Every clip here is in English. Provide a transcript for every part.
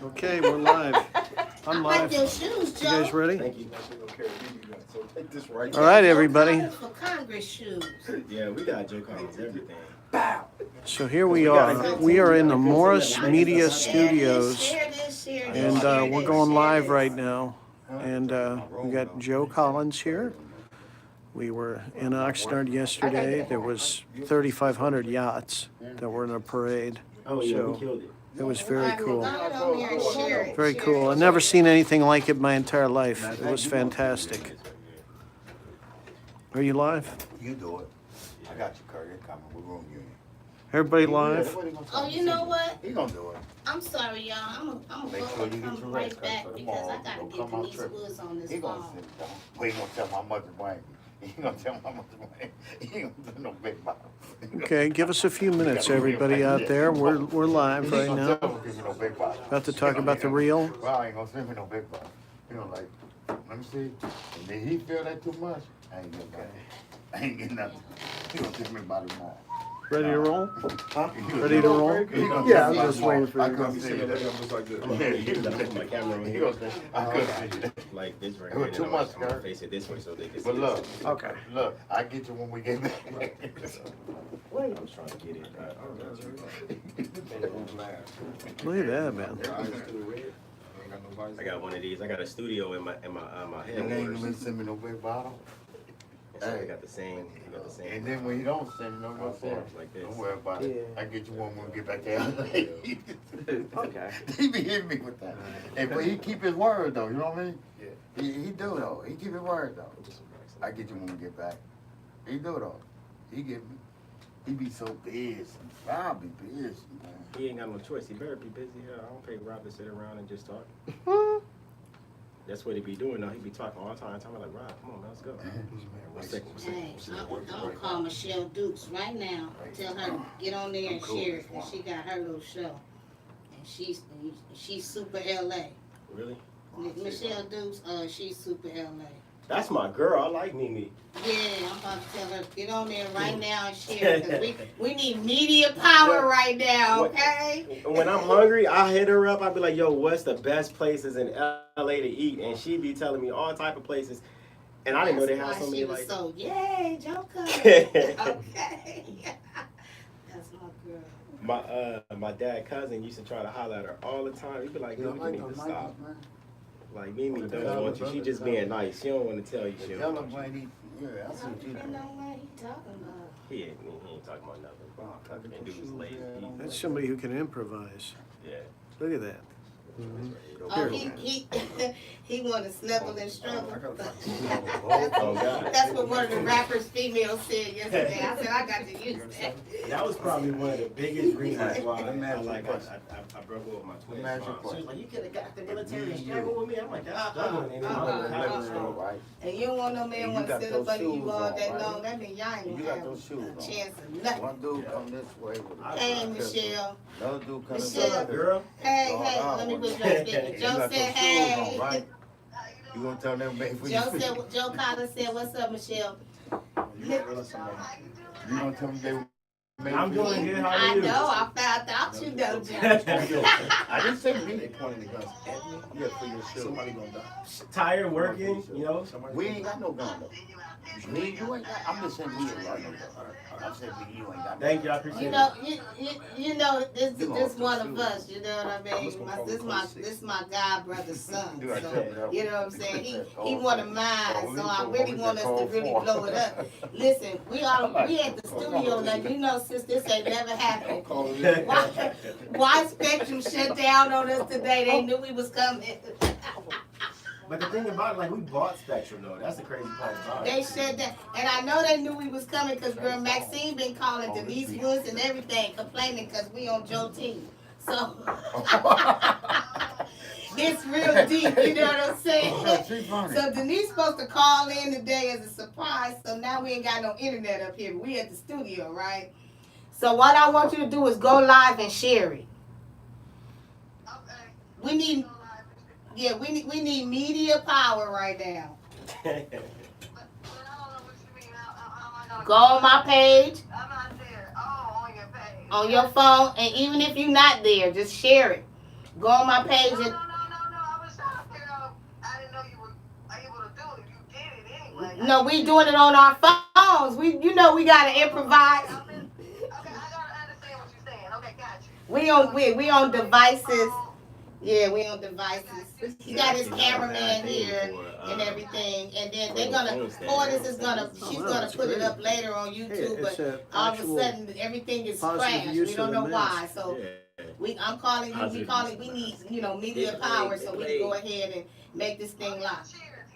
Okay, we're live. I'm live. I like your shoes, Joe. You guys ready? Thank you. So take this right. All right, everybody. For Congress shoes. Yeah, we got Joe Collins everything. Bow. So here we are. We are in the MorrisMedia studios, and we're going live right now. And we got Joe Collins here. We were in Oxnard yesterday. There was 3,500 yachts that were in a parade. Oh yeah, So we killed it. it was very cool. Very Very cool. I've never seen anything like it my entire life. It was fantastic. Are you live? You do it. I got you, Kurt. You're coming. We're room union. Everybody live? Oh, you know what? He gonna do it. I'm sorry, y'all. I'm Make gonna sure you get come your right rest, back Kurt. because I gotta Don't get come out Denise tripping. Woods on this He gonna phone. sit down. We ain't gonna tell my mother Wayne. He gonna tell my mother Wayne. He ain't gonna do no big bottle. Okay, give us a few minutes, everybody out there. We're live right now. About to talk about the reel. Well, I ain't gonna send me no big bottle. You know, like, let me see. And then he feel that too much. I ain't getting nothing. I ain't getting nothing. He gonna give me about it more. Ready to roll? Huh? Ready to roll? Yeah, I'm just waiting for you. I couldn't see I'm that. put my camera on He here. gonna say, I couldn't see that. Like this right It was here. too and much, I'm gonna Kurt. face it this way so they can see. But look, Okay. look, I get you when we get back. I was trying to get it. Look at that, man. I got one of these. I got a studio in my And they ain't headquarters. gonna send me no big bottle. So I got the same. And then when you don't send me no more Like this. don't worry about it. I get you one when we get back there. Okay. He be hitting me with that. And but he keep his word though, you know what I mean? Yeah. He do though. He keep his word though. I get you when we get back. He do though. He get me. He be so busy. I'll be busy, man. He ain't got no choice. He better be busy. I don't pay Rob to sit around and just talk. That's what he be doing now. He be talking all the time. I'm like, Rob, come on, man, let's go. Hey, I'm gonna call Michelle Dukes right now. Tell her to get on there and share it. And she got her little show. And she's super LA. Really? Michelle Dukes, she's super LA. That's my girl. I like Mimi. Yeah, I'm about to tell her to get on there right now and share it. Cause we need media power right now, okay? When I'm hungry, I hit her up. I be like, yo, what's the best places in LA to eat? And she be telling me all type of places. And I didn't know they had so many she was like. so, yay, Joker. Okay. That's my girl. My dad cousin used to try to holler at her all the time. He'd be like, yo, you need to stop. Like Mimi don't want you. She just being nice. She don't want to tell you shit. Yeah, I see what you I don't do. know what he talking about. He ain't talking about nothing. That dude was lazy. That's somebody who can improvise. Yeah. Look at that. Oh, he want to snuggle and struggle. Oh, God. That's what one of the rappers females said yesterday. I said I got to use that. That was probably one of the biggest reasons why I broke up with my twin mom. She was like, you could have got the military and struggled with me. I'm like, that's struggling. Ain't no Right? And you don't want no man want to sit up under you all day long. That means y'all ain't You gonna got have those shoes a on. chance of nothing. One dude come this way. Hey, Michelle. Another dude come this Michelle. way. girl. Hey, let me put you on speaker. Joe said, hey. Right? You gonna tell them, baby? Joe Collins said, what's up, Michelle? You gonna tell them they? I'm doing good. How I are you? know, I found out you know, Joe. I didn't say me. They pointing the guns at me. Yeah, for your show. Somebody gonna die. Tired working, you know. We ain't got no gun though. Me, you ain't got. I'm just saying we ain't got no gun. I'm saying me, you ain't got. Thank you. I appreciate You it. know, you know, this one of us. You know what I mean? This my god brother's son. So, you know what I'm saying? He one of mine, so I really want us to really blow it up. Listen, we at the studio now. You know, since this ain't never happened. Why Spectrum shut down on us today? They knew we was coming. But the thing about it, like, we bought Spectrum, though. That's the crazy part about it. They shut down, and I know they knew we was coming because girl Maxine been calling Denise Woods and everything, complaining because we on Joe's team. So it's real deep, you know what I'm saying? So Denise supposed to call in today as a surprise. So now we ain't got no internet up here. We at the studio, right? So what I want you to do is go live and share it. We need. Yeah, we need media power right now. Go on my page. I'm not there. Oh, on your page. On your phone, and even if you're not there, just share it. Go on my page No, and I was trying to figure out. I didn't know you were able to do it. You did it anyway. no, we doing it on our phones. We gotta improvise. Okay, I gotta understand what you're saying. Okay, got you. We on devices. Yeah, we on devices. He got his cameraman here and everything, and then they're gonna. She's gonna put it up later on YouTube, but all of a sudden everything is crashed. We don't know why. So I'm calling you. We need media power, so we can go ahead and make this thing live.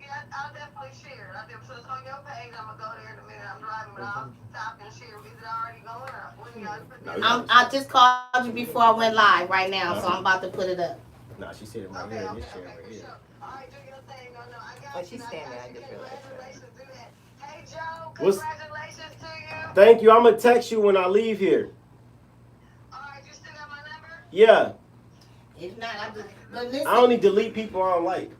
Yeah, I'll definitely share it. So it's on your page. I'm gonna go there in a minute. I'm driving, but I'll stop and share. Is it already going up? When you guys put it up? I just called you before I went live right now, so I'm about to put it up. No, she said it right here. This chair right here. All right, do your thing. No, I got Oh, she's standing there. I just realized that. Congratulations, do that. Hey, Joe, What's- congratulations to you. Thank you. I'm gonna text you when I leave here. All right, you still got my number? Yeah. If not, but listen. I only delete people I don't like.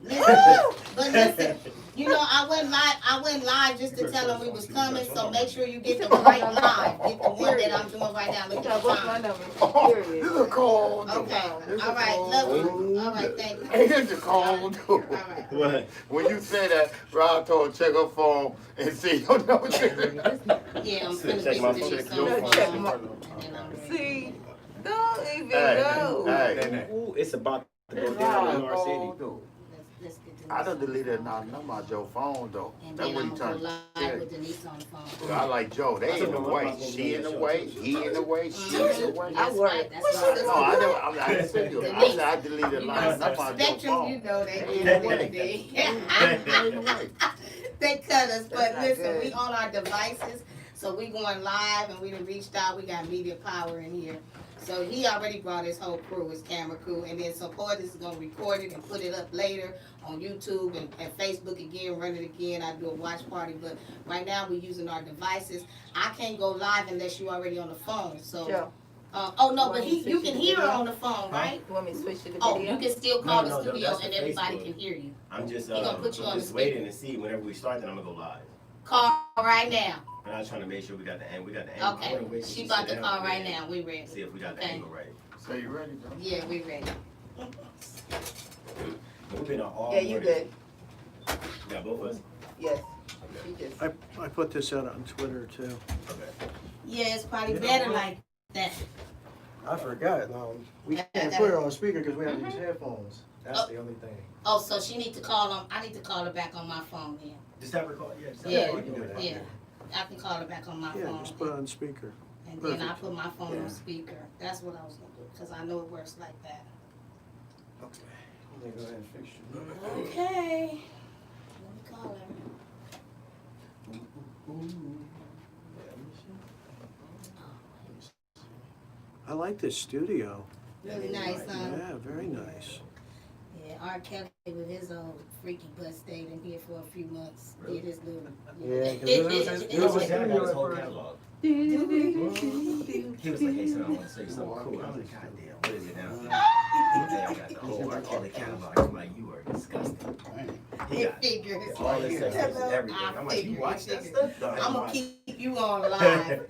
But listen, I went live just to tell them we was coming, so make sure you get the right live. Get the one that I'm doing right now. Look at the time. Oh, this is a cold. Okay, all right, love you. All right, thank you. Hey, here's a cold. All right. What? When you say that, Rob told check her phone and see your number. Yeah, I'm finna Check get my this phone. on Check phone. my- And then I'm ready. See, don't even Hey, go. hey. Ooh, it's about to go down in our city. Let's get this. I done deleted that number out your phone though. And That's then what I'm he gonna go trying to live say. with Denise on the phone. I like Joe. They in the way. She in the way. He in the way. She in the way. That's right. That's No, I right. don't. I said you. I said I deleted line number out your Spectrum, phone. they They in the did way. They in the way. They cut us, but That's not listen, good. we on our devices, so we going live and we done reached out. We got media power in here. So he already brought his whole crew, his camera crew, and then support is gonna record it and put it up later on YouTube and Facebook again, run it again. I do a watch party, but right now we're using our devices. I can't go live unless you already on the phone. So, Joe, oh no, but Want me to you switch can to hear her video? on the phone, right? you want me to switch to the Oh, video? you can still call No, the no, studio that's and the everybody Facebook. can hear you. I'm just, He gonna put you on the just speaker. waiting to see whenever we start, then I'm gonna go live. Call right now. And I was trying to make sure we got the angle. I wanna Okay, wait till she sit about to down call and right then now. We ready. See if we got the Okay. angle right. So you ready, Joe? Yeah, we ready. We've been on all Yeah, you morning. good. You got both of us? Yes. You just. I put this out on Twitter too. Okay. Yeah, it's probably better like that. I forgot. We can't put it on speaker because we have these headphones. That's the only thing. Oh, so she need to call on. I need to call her back on my phone then. Just have her call. Yeah, just have Yeah, her call. we can do that. yeah. I can call her back on my Yeah, phone. just put it on speaker. And then I perfect. put my phone Yeah. on speaker. That's what I was gonna do, because I know it works like that. Okay. Let me go ahead and fix you. Okay. Let me call her. I like this studio. Really nice, huh? Yeah, very nice. Yeah, R. Kelly with his old freaky butt stayed in here for a few months. Did his little. Yeah, 'cause it was a His dad got his whole studio. catalog. He was like, hey, son, I want to say something cool. I was like, God damn, what is it now? Hey, I got the whole R. Kelly catalog. I'm like, you are disgusting. He got Figures. all this sex tapes and everything. I'm like, you watch that stuff? I'm gonna keep you on live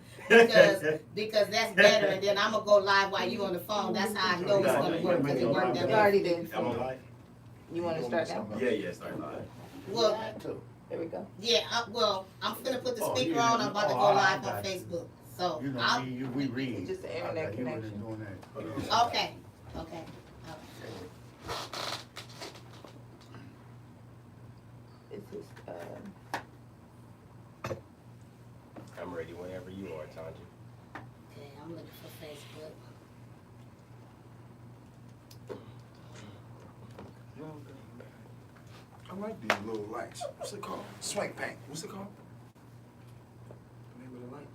because that's better, and then I'm gonna go live while you on the phone. That's how I know it's gonna work, because it worked that You way. already did. I'm on live? You want to start now? Yeah, start live. Well, There we go. yeah, I'm gonna put the Oh, speaker yeah. on. I'm about to go Oh, I live on got you. Facebook. So You know, I'll. we read. It's just the internet You were just connection. doing that. Okay. Okay. It's just, I'm ready whenever you are, Tanja. Okay, I'm looking for Facebook. I like these little lights. What's it called? Swank paint. What's it called? The name of the light?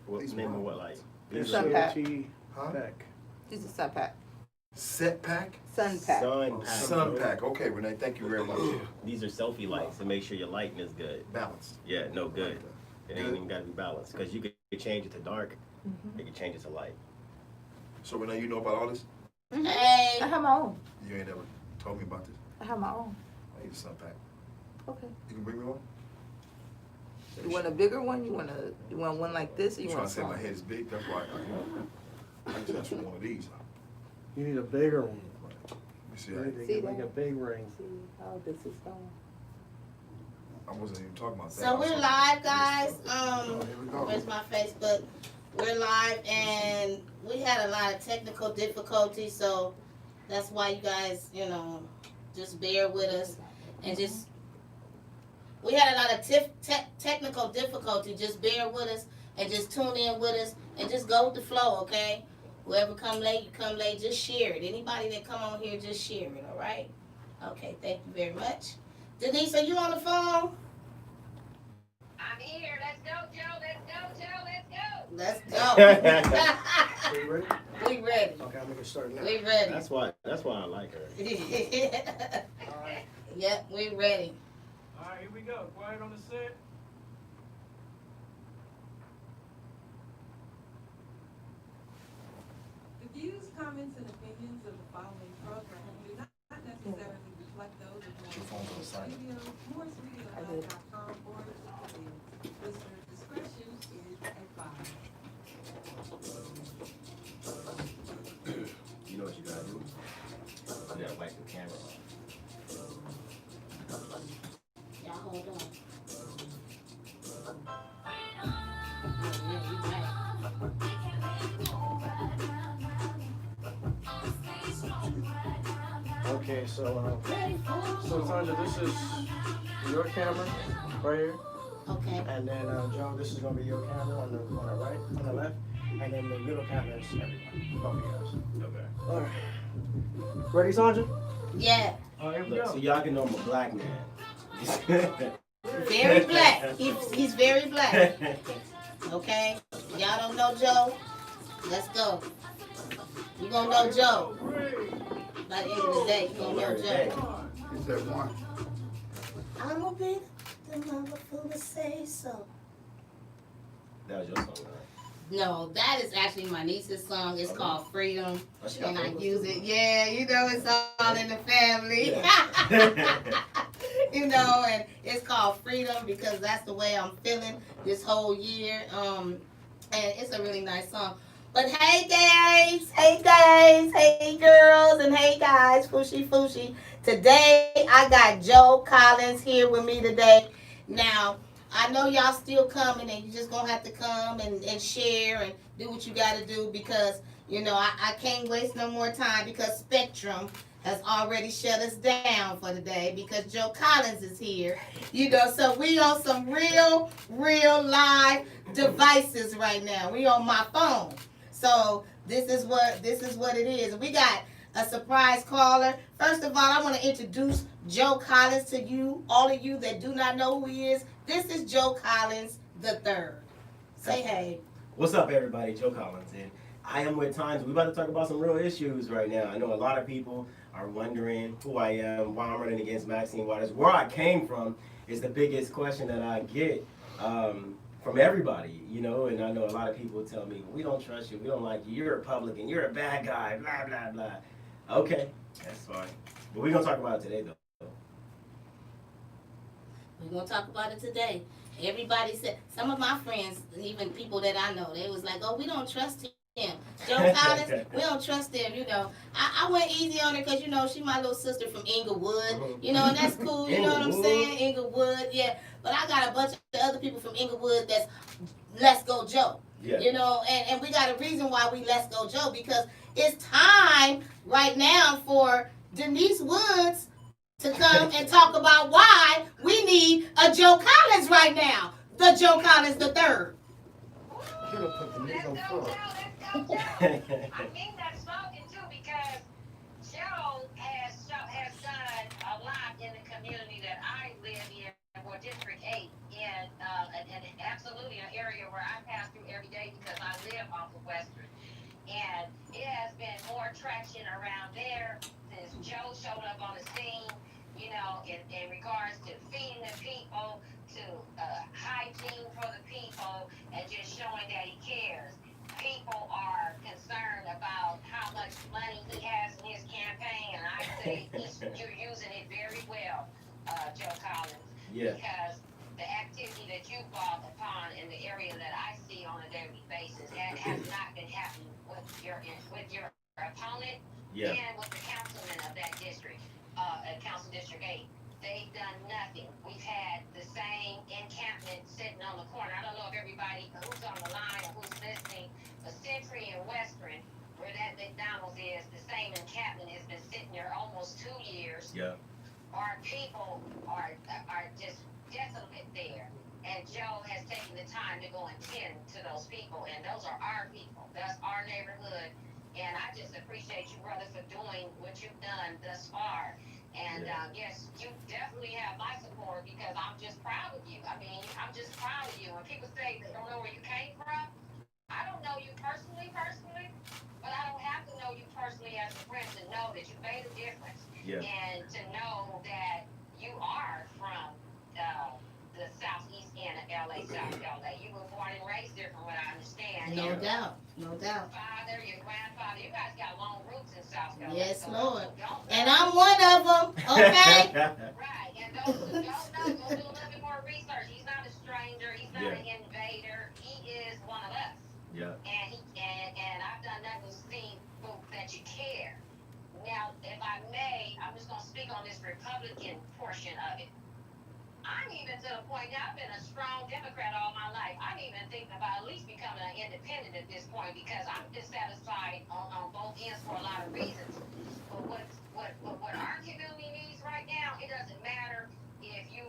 What These name of ones. what light? Sun pack. CLT Huh? Beck. it's a sun pack. Set pack? Sun pack. Sun Oh, pack. sun pack. Okay, Renee, thank you very much. These are selfie lights to make sure your lighting is good. Balanced. Yeah, no good. It ain't Good. even gotta be balanced, because you can change it to dark, you can change it to light. So Renee, you know about all this? Hey. I have my own. You ain't never told me about this. I have my own. I need a sun pack. Okay. You can bring me one? You want a bigger one? You want one like this, or You you trying want to say small? my head is big? That's why I just asked for one of these. You need a bigger one. See, We need to See get like a that? big ring. See how this is going? I wasn't even talking about that. So we're live, guys. Here we go. Where's my Facebook? We're live, and we had a lot of technical difficulties, so that's why you guys, just bear with us and just. We had a lot of technical difficulty. Just bear with us and just tune in with us and just go with the flow, okay? Whoever come late, you come late. Just share it. Anybody that come on here, just share it. All right? Okay. Thank you very much. Denise, are you on the phone? I'm here. Let's go, Joe. Let's go, Joe. Let's Let's go. go. Are you ready? We ready. Okay, I'm gonna start now. We ready. That's why I like her. Yep, we ready. All right, here we go. Quiet on the set. The views, comments, and opinions of the following program do not necessarily reflect those of MorrisMedia, MorrisMedia.com, or its affiliates. Listener discretion is advised. You know what you gotta do? You gotta wipe the camera off. Y'all hold on. Yeah, you right. Okay, so Tanja, this is your camera right here, Okay. and then Joe, this is gonna be your camera on the right, on the left, and then the middle camera is everybody, both of you guys. Okay. All right. Ready, Tanja? Yeah. All right, here we Look, go. so y'all can know I'm a black man. Very black. He's very black. Okay? Y'all don't know Joe? Let's go. You gonna know Joe. By the end of the day, you gonna know Joe. He said one. I'm gonna be the motherfucker to say so. That was your song, right? No, that is actually my niece's song. It's called Freedom. Oh, she got And I vocals use too. it. Yeah, it's all in the family. Yeah. And it's called Freedom because that's the way I'm feeling this whole year. And it's a really nice song. But hey guys, hey girls, and hey guys, Fushi. Today I got Joe Collins here with me today. Now, I know y'all still coming and you just gonna have to come and share and do what you gotta do because, I can't waste no more time because Spectrum has already shut us down for the day because Joe Collins is here. So we on some real live devices right now. We on my phone. So this is what it is. We got a surprise caller. First of all, I want to introduce Joe Collins to you, all of you that do not know who he is. This is Joe Collins III. Say hey. What's up, everybody? Joe Collins, and I am with Times. We're about to talk about some real issues right now. I know a lot of people are wondering who I am, why I'm running against Maxine Waters. Where I came from is the biggest question that I get from everybody, and I know a lot of people tell me, we don't trust you, we don't like you, you're a Republican, you're a bad guy, blah, blah, blah. Okay, that's fine. But we're going to talk about it today, though. We're going to talk about it today. Everybody said, some of my friends, even people that I know, they was like, oh, we don't trust him. Joe Collins, we don't trust him, I went easy on her because, she my little sister from Inglewood, and that's cool, you know what I'm saying? Inglewood, yeah. But I got a bunch of other people from Inglewood that's Let's Go Joe. Yeah. And we got a reason why we Let's Go Joe because it's time right now for Denise Woods to come and talk about why we need a Joe Collins right now. The Joe Collins III. Let's go, Joe. Let's go, Joe. I mean that slogan too because Joe has done a lot in the community that I live in, or District 8, and absolutely an area where I pass through every day because I live off of Western. And it has been more traction around there since Joe showed up on the scene, in regards to feeding the people, to hygiene for the people, and just showing that he cares. People are concerned about how much money he has in his campaign, and I say you're using it very well, Joe Collins, because the activity that you brought upon in the area that I see on a daily basis has not been happening with your opponent and with the councilman of that district. they've done nothing. We've had the same encampment sitting on the corner. I don't know if everybody who's on the line or who's listening, but Century and Western, where that McDonald's is, the same encampment has been sitting there almost 2 years. Yeah. Our people are just desolate there. And Joe has taken the time to go and tend to those people, and those are our people. That's our neighborhood. And I just appreciate you, brother, for doing what you've done thus far. And yes, you definitely have my support because I'm just proud of you. I mean, I'm just proud of you. When people say they don't know where you came from, I don't know you personally, but I don't have to know you personally as a friend to know that you made a difference. Yeah. And to know that you are from the southeast end of LA, South LA. You were born and raised there from what I understand. No doubt, no doubt. Your father, your grandfather, you guys got long roots in South LA. Yes, so Lord. don't And I'm one of them, okay? Right, and those who don't know, go do a little bit more research. He's not a stranger, he's not an invader, he is one of us. Yeah. And I've done nothing to see that you care. Now, if I may, I'm just gonna speak on this Republican portion of it. I'm even to the point now, I've been a strong Democrat all my life. I'm even thinking about at least becoming an independent at this point because I'm dissatisfied on both ends for a lot of reasons. But what our community needs right now, it doesn't matter if you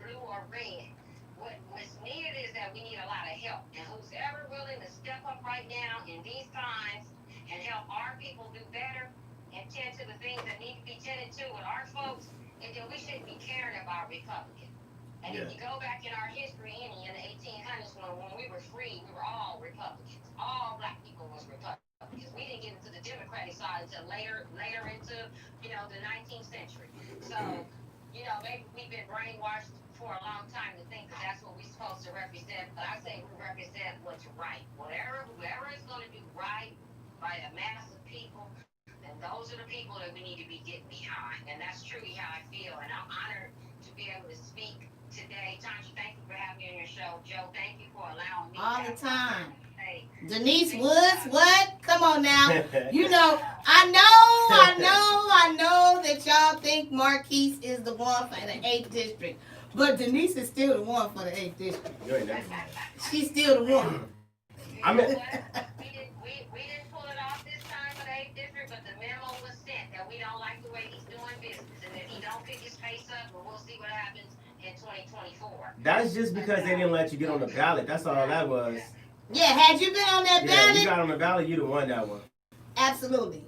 blue or red. What's needed is that we need a lot of help. And who's ever willing to step up right now in these times and help our people do better and tend to the things that need to be tended to with our folks, and then we shouldn't be caring about Republicans. And if you go back in our history, in the 1800s, when we were free, we were all Republicans. All black people was Republicans. We didn't get into the Democratic side until later into, the 19th century. So, maybe we've been brainwashed for a long time to think that that's what we're supposed to represent. But I say we represent what's right. Whoever is going to do right by the mass of people, and those are the people that we need to be getting behind. And that's truly how I feel. And I'm honored to be able to speak today. Tanji, thank you for having me on your show. Joe, thank you for allowing me. All the time. Hey, Denise Woods, what? Come on now. I know that y'all think Marquise is the one for the 8th district. But Denise is still the one for the 8th district. You ain't never mind. She's still the one. I mean, we didn't pull it off this time for the 8th district, but the memo was sent that we don't like the way he's doing business. And if he don't pick his face up, we'll see what happens in 2024. that's just because they didn't let you get on the ballot. That's all that was. Yeah, had you been on that Yeah, ballot? you got on the ballot, you the one that one. Absolutely.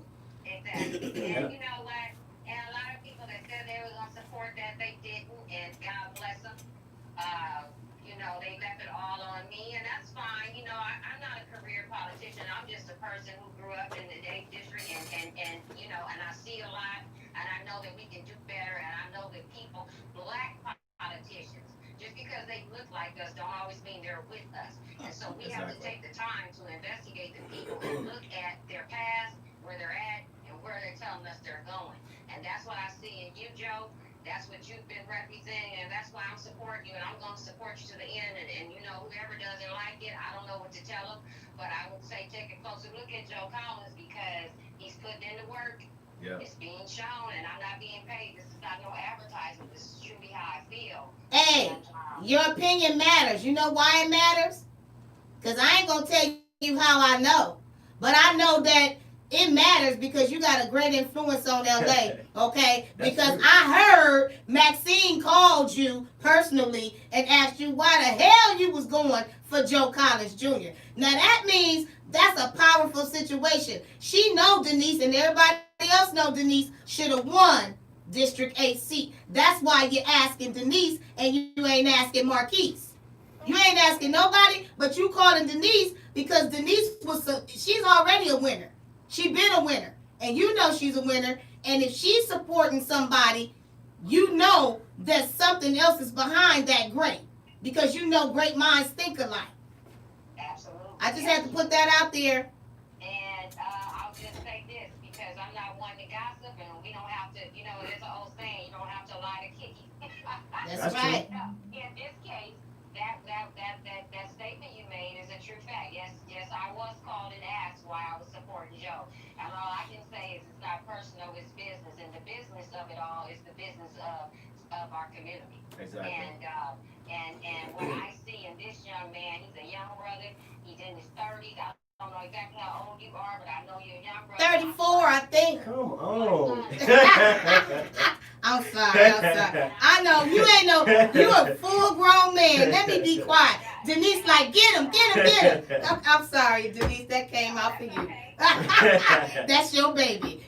Exactly. And you know what? And a lot of people that said they were going to support that, they didn't, and God bless them. They left it all on me, and that's fine. I'm not a career politician. I'm just a person who grew up in the 8th district, and I see a lot, and I know that we can do better, and I know that people, black politicians, just because they look like us don't always mean they're with us. And so we have to take the time to investigate the people and look at their past, where they're at, and where they're telling us they're going. And that's what I see in you, Joe. That's what you've been representing, and that's why I'm supporting you, and I'm going to support you to the end. And whoever doesn't like it, I don't know what to tell them, but I would say take a closer look at Joe Collins because he's putting in the work. Yeah. It's being shown, and I'm not being paid. This is not no advertisement. This is truly how I feel. Hey, your opinion matters. You know why it matters? Because I ain't going to tell you how I know. But I know that it matters because you got a great influence on LA, okay? Because true. I heard Maxine called you personally and asked you why the hell you was going for Joe Collins Jr. Now that means that's a powerful situation. She know Denise and everybody else know Denise should have won District 8 seat. That's why you're asking Denise and you ain't asking Marquise. You ain't asking nobody, but you calling Denise because Denise she's already a winner. She been a winner, and you know she's a winner. And if she's supporting somebody, you know that something else is behind that great, because you know great minds think alike. Absolutely. I just had to put that out there. And I'll just say this, because I'm not one to gossip, and we don't have to, there's an old saying, you don't have to lie to Kiki. That's right. In this case, that statement you made is a true fact. Yes, I was called and asked why I was supporting Joe. And all I can say is it's not personal, it's business. And the business of it all is the business citizens of our community. Exactly. And what I see in this young man, he's a young brother. He's in his 30s. I don't know exactly how old you are, but I know you're a young brother. 34, I think. Come on. I'm sorry. I know, you ain't no, you a full grown man. Let me be quiet. Denise like, get him. I'm sorry, Denise, that came out for you. That's your baby.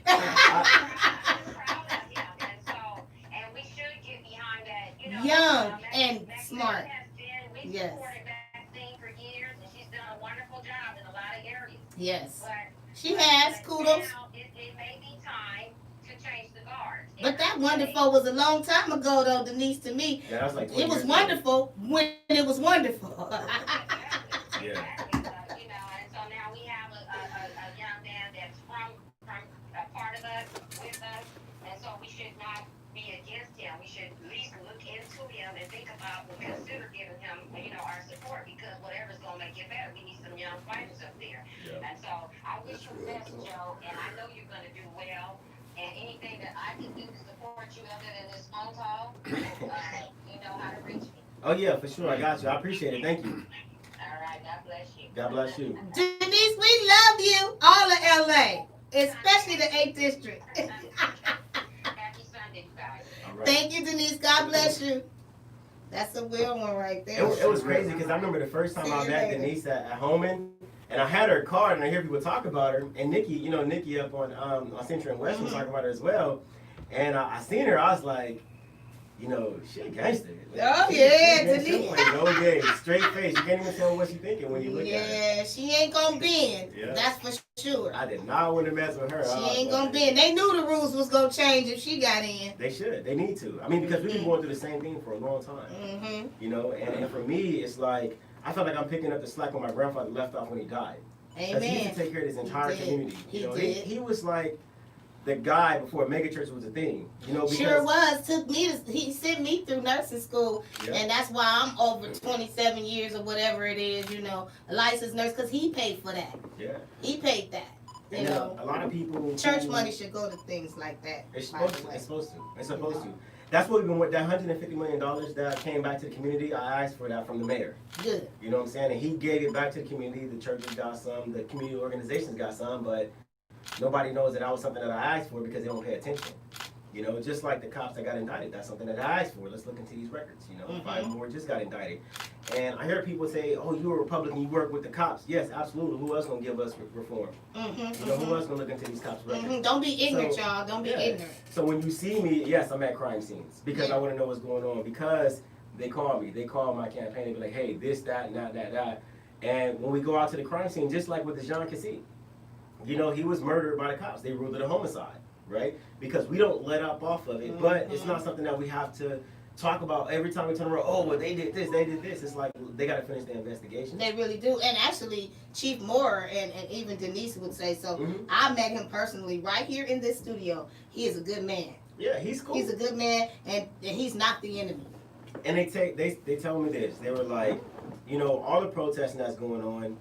Young and smart. Yes. Yes. She has. Kudos. It may be time to change the guard. But that wonderful was a long time ago, though, Denise, to me. Yeah, that was like it was wonderful when it was wonderful. Yeah. You know, and so now we have a young man that's from a part of us, with us, and so we should not be against him. We should at least look into him and think about and consider giving him, you know, our support, because whatever's going to make it better, we need some young fighters up there. Yeah. And so I wish you the best, Joe, and I know you're going to do well. And anything that I can do to support you other than this phone call, you know how to reach me. Oh yeah, for sure. I got you. I appreciate it. Thank you. All right. God bless you. God bless you. Denise, we love you. All of LA, especially the 8th District. Happy Sunday, you guys. All right. Thank you, Denise. God bless you. That's a real one right there. It was crazy because I remember the first time I met Denise at Holman, and I had her card, and I hear people talk about her. And Nikki, you know, Nikki up on Central and West was talking about her as well. And I seen her, I was like, you know, she a gangster. Oh, yeah, Denise. Like, no game, straight face. You can't even tell what she's thinking when you look at her. Yeah, she ain't gonna bend. Yeah. That's for sure. I did not want to mess with her. She ain't gonna bend. They knew the rules was gonna change if she got in. They should. They need to. I mean, because we've been going through the same thing for a long time. Mm-hmm. You know, and for me, it's like, I feel like I'm picking up the slack when my grandfather left off when he died. Because he used to take care of this entire community. You know, he was like the guy before megachurch was a thing. You know, because sure was. He sent me through nursing school, and that's why I'm over 27 years or whatever it is. You know, a licensed nurse, because he paid for that. Yeah. He paid that. You know, a lot of people. Church money should go to things like that. It's supposed to. It's supposed to. It's supposed to. That's what we've been with. That $150 million that came back to the community, I asked for that from the mayor. Good. You know what I'm saying? And he gave it back to the community. The churches got some, the community organizations got some, but nobody knows that that was something that I asked for because they don't pay attention. You know, just like the cops that got indicted, that's something that I asked for. Let's look into these records. You know, 5 more just got indicted. And I hear people say, oh, you're a Republican, you work with the cops. Yes, absolutely. Who else gonna give us reform? You know, who else gonna look into these cops' records? Don't be ignorant, y'all. Don't be ignorant. So when you see me, yes, I'm at crime scenes because I want to know what's going on, because they call me. They call my campaign. They be like, hey, this, that, and that. And when we go out to the crime scene, just like with the Jean Cassie, you know, he was murdered by the cops. They ruled it a homicide, right? Because we don't let up off of it, but it's not something that we have to talk about every time we turn around. Oh, well, they did this, they did this. It's like they got to finish their investigation. They really do. And actually, Chief Moore and even Denise would say so. I met him personally right here in this studio. He is a good man. Yeah, he's cool. He's a good man, and he's not the enemy. And they tell me this. They were like, you know, all the protesting that's going on,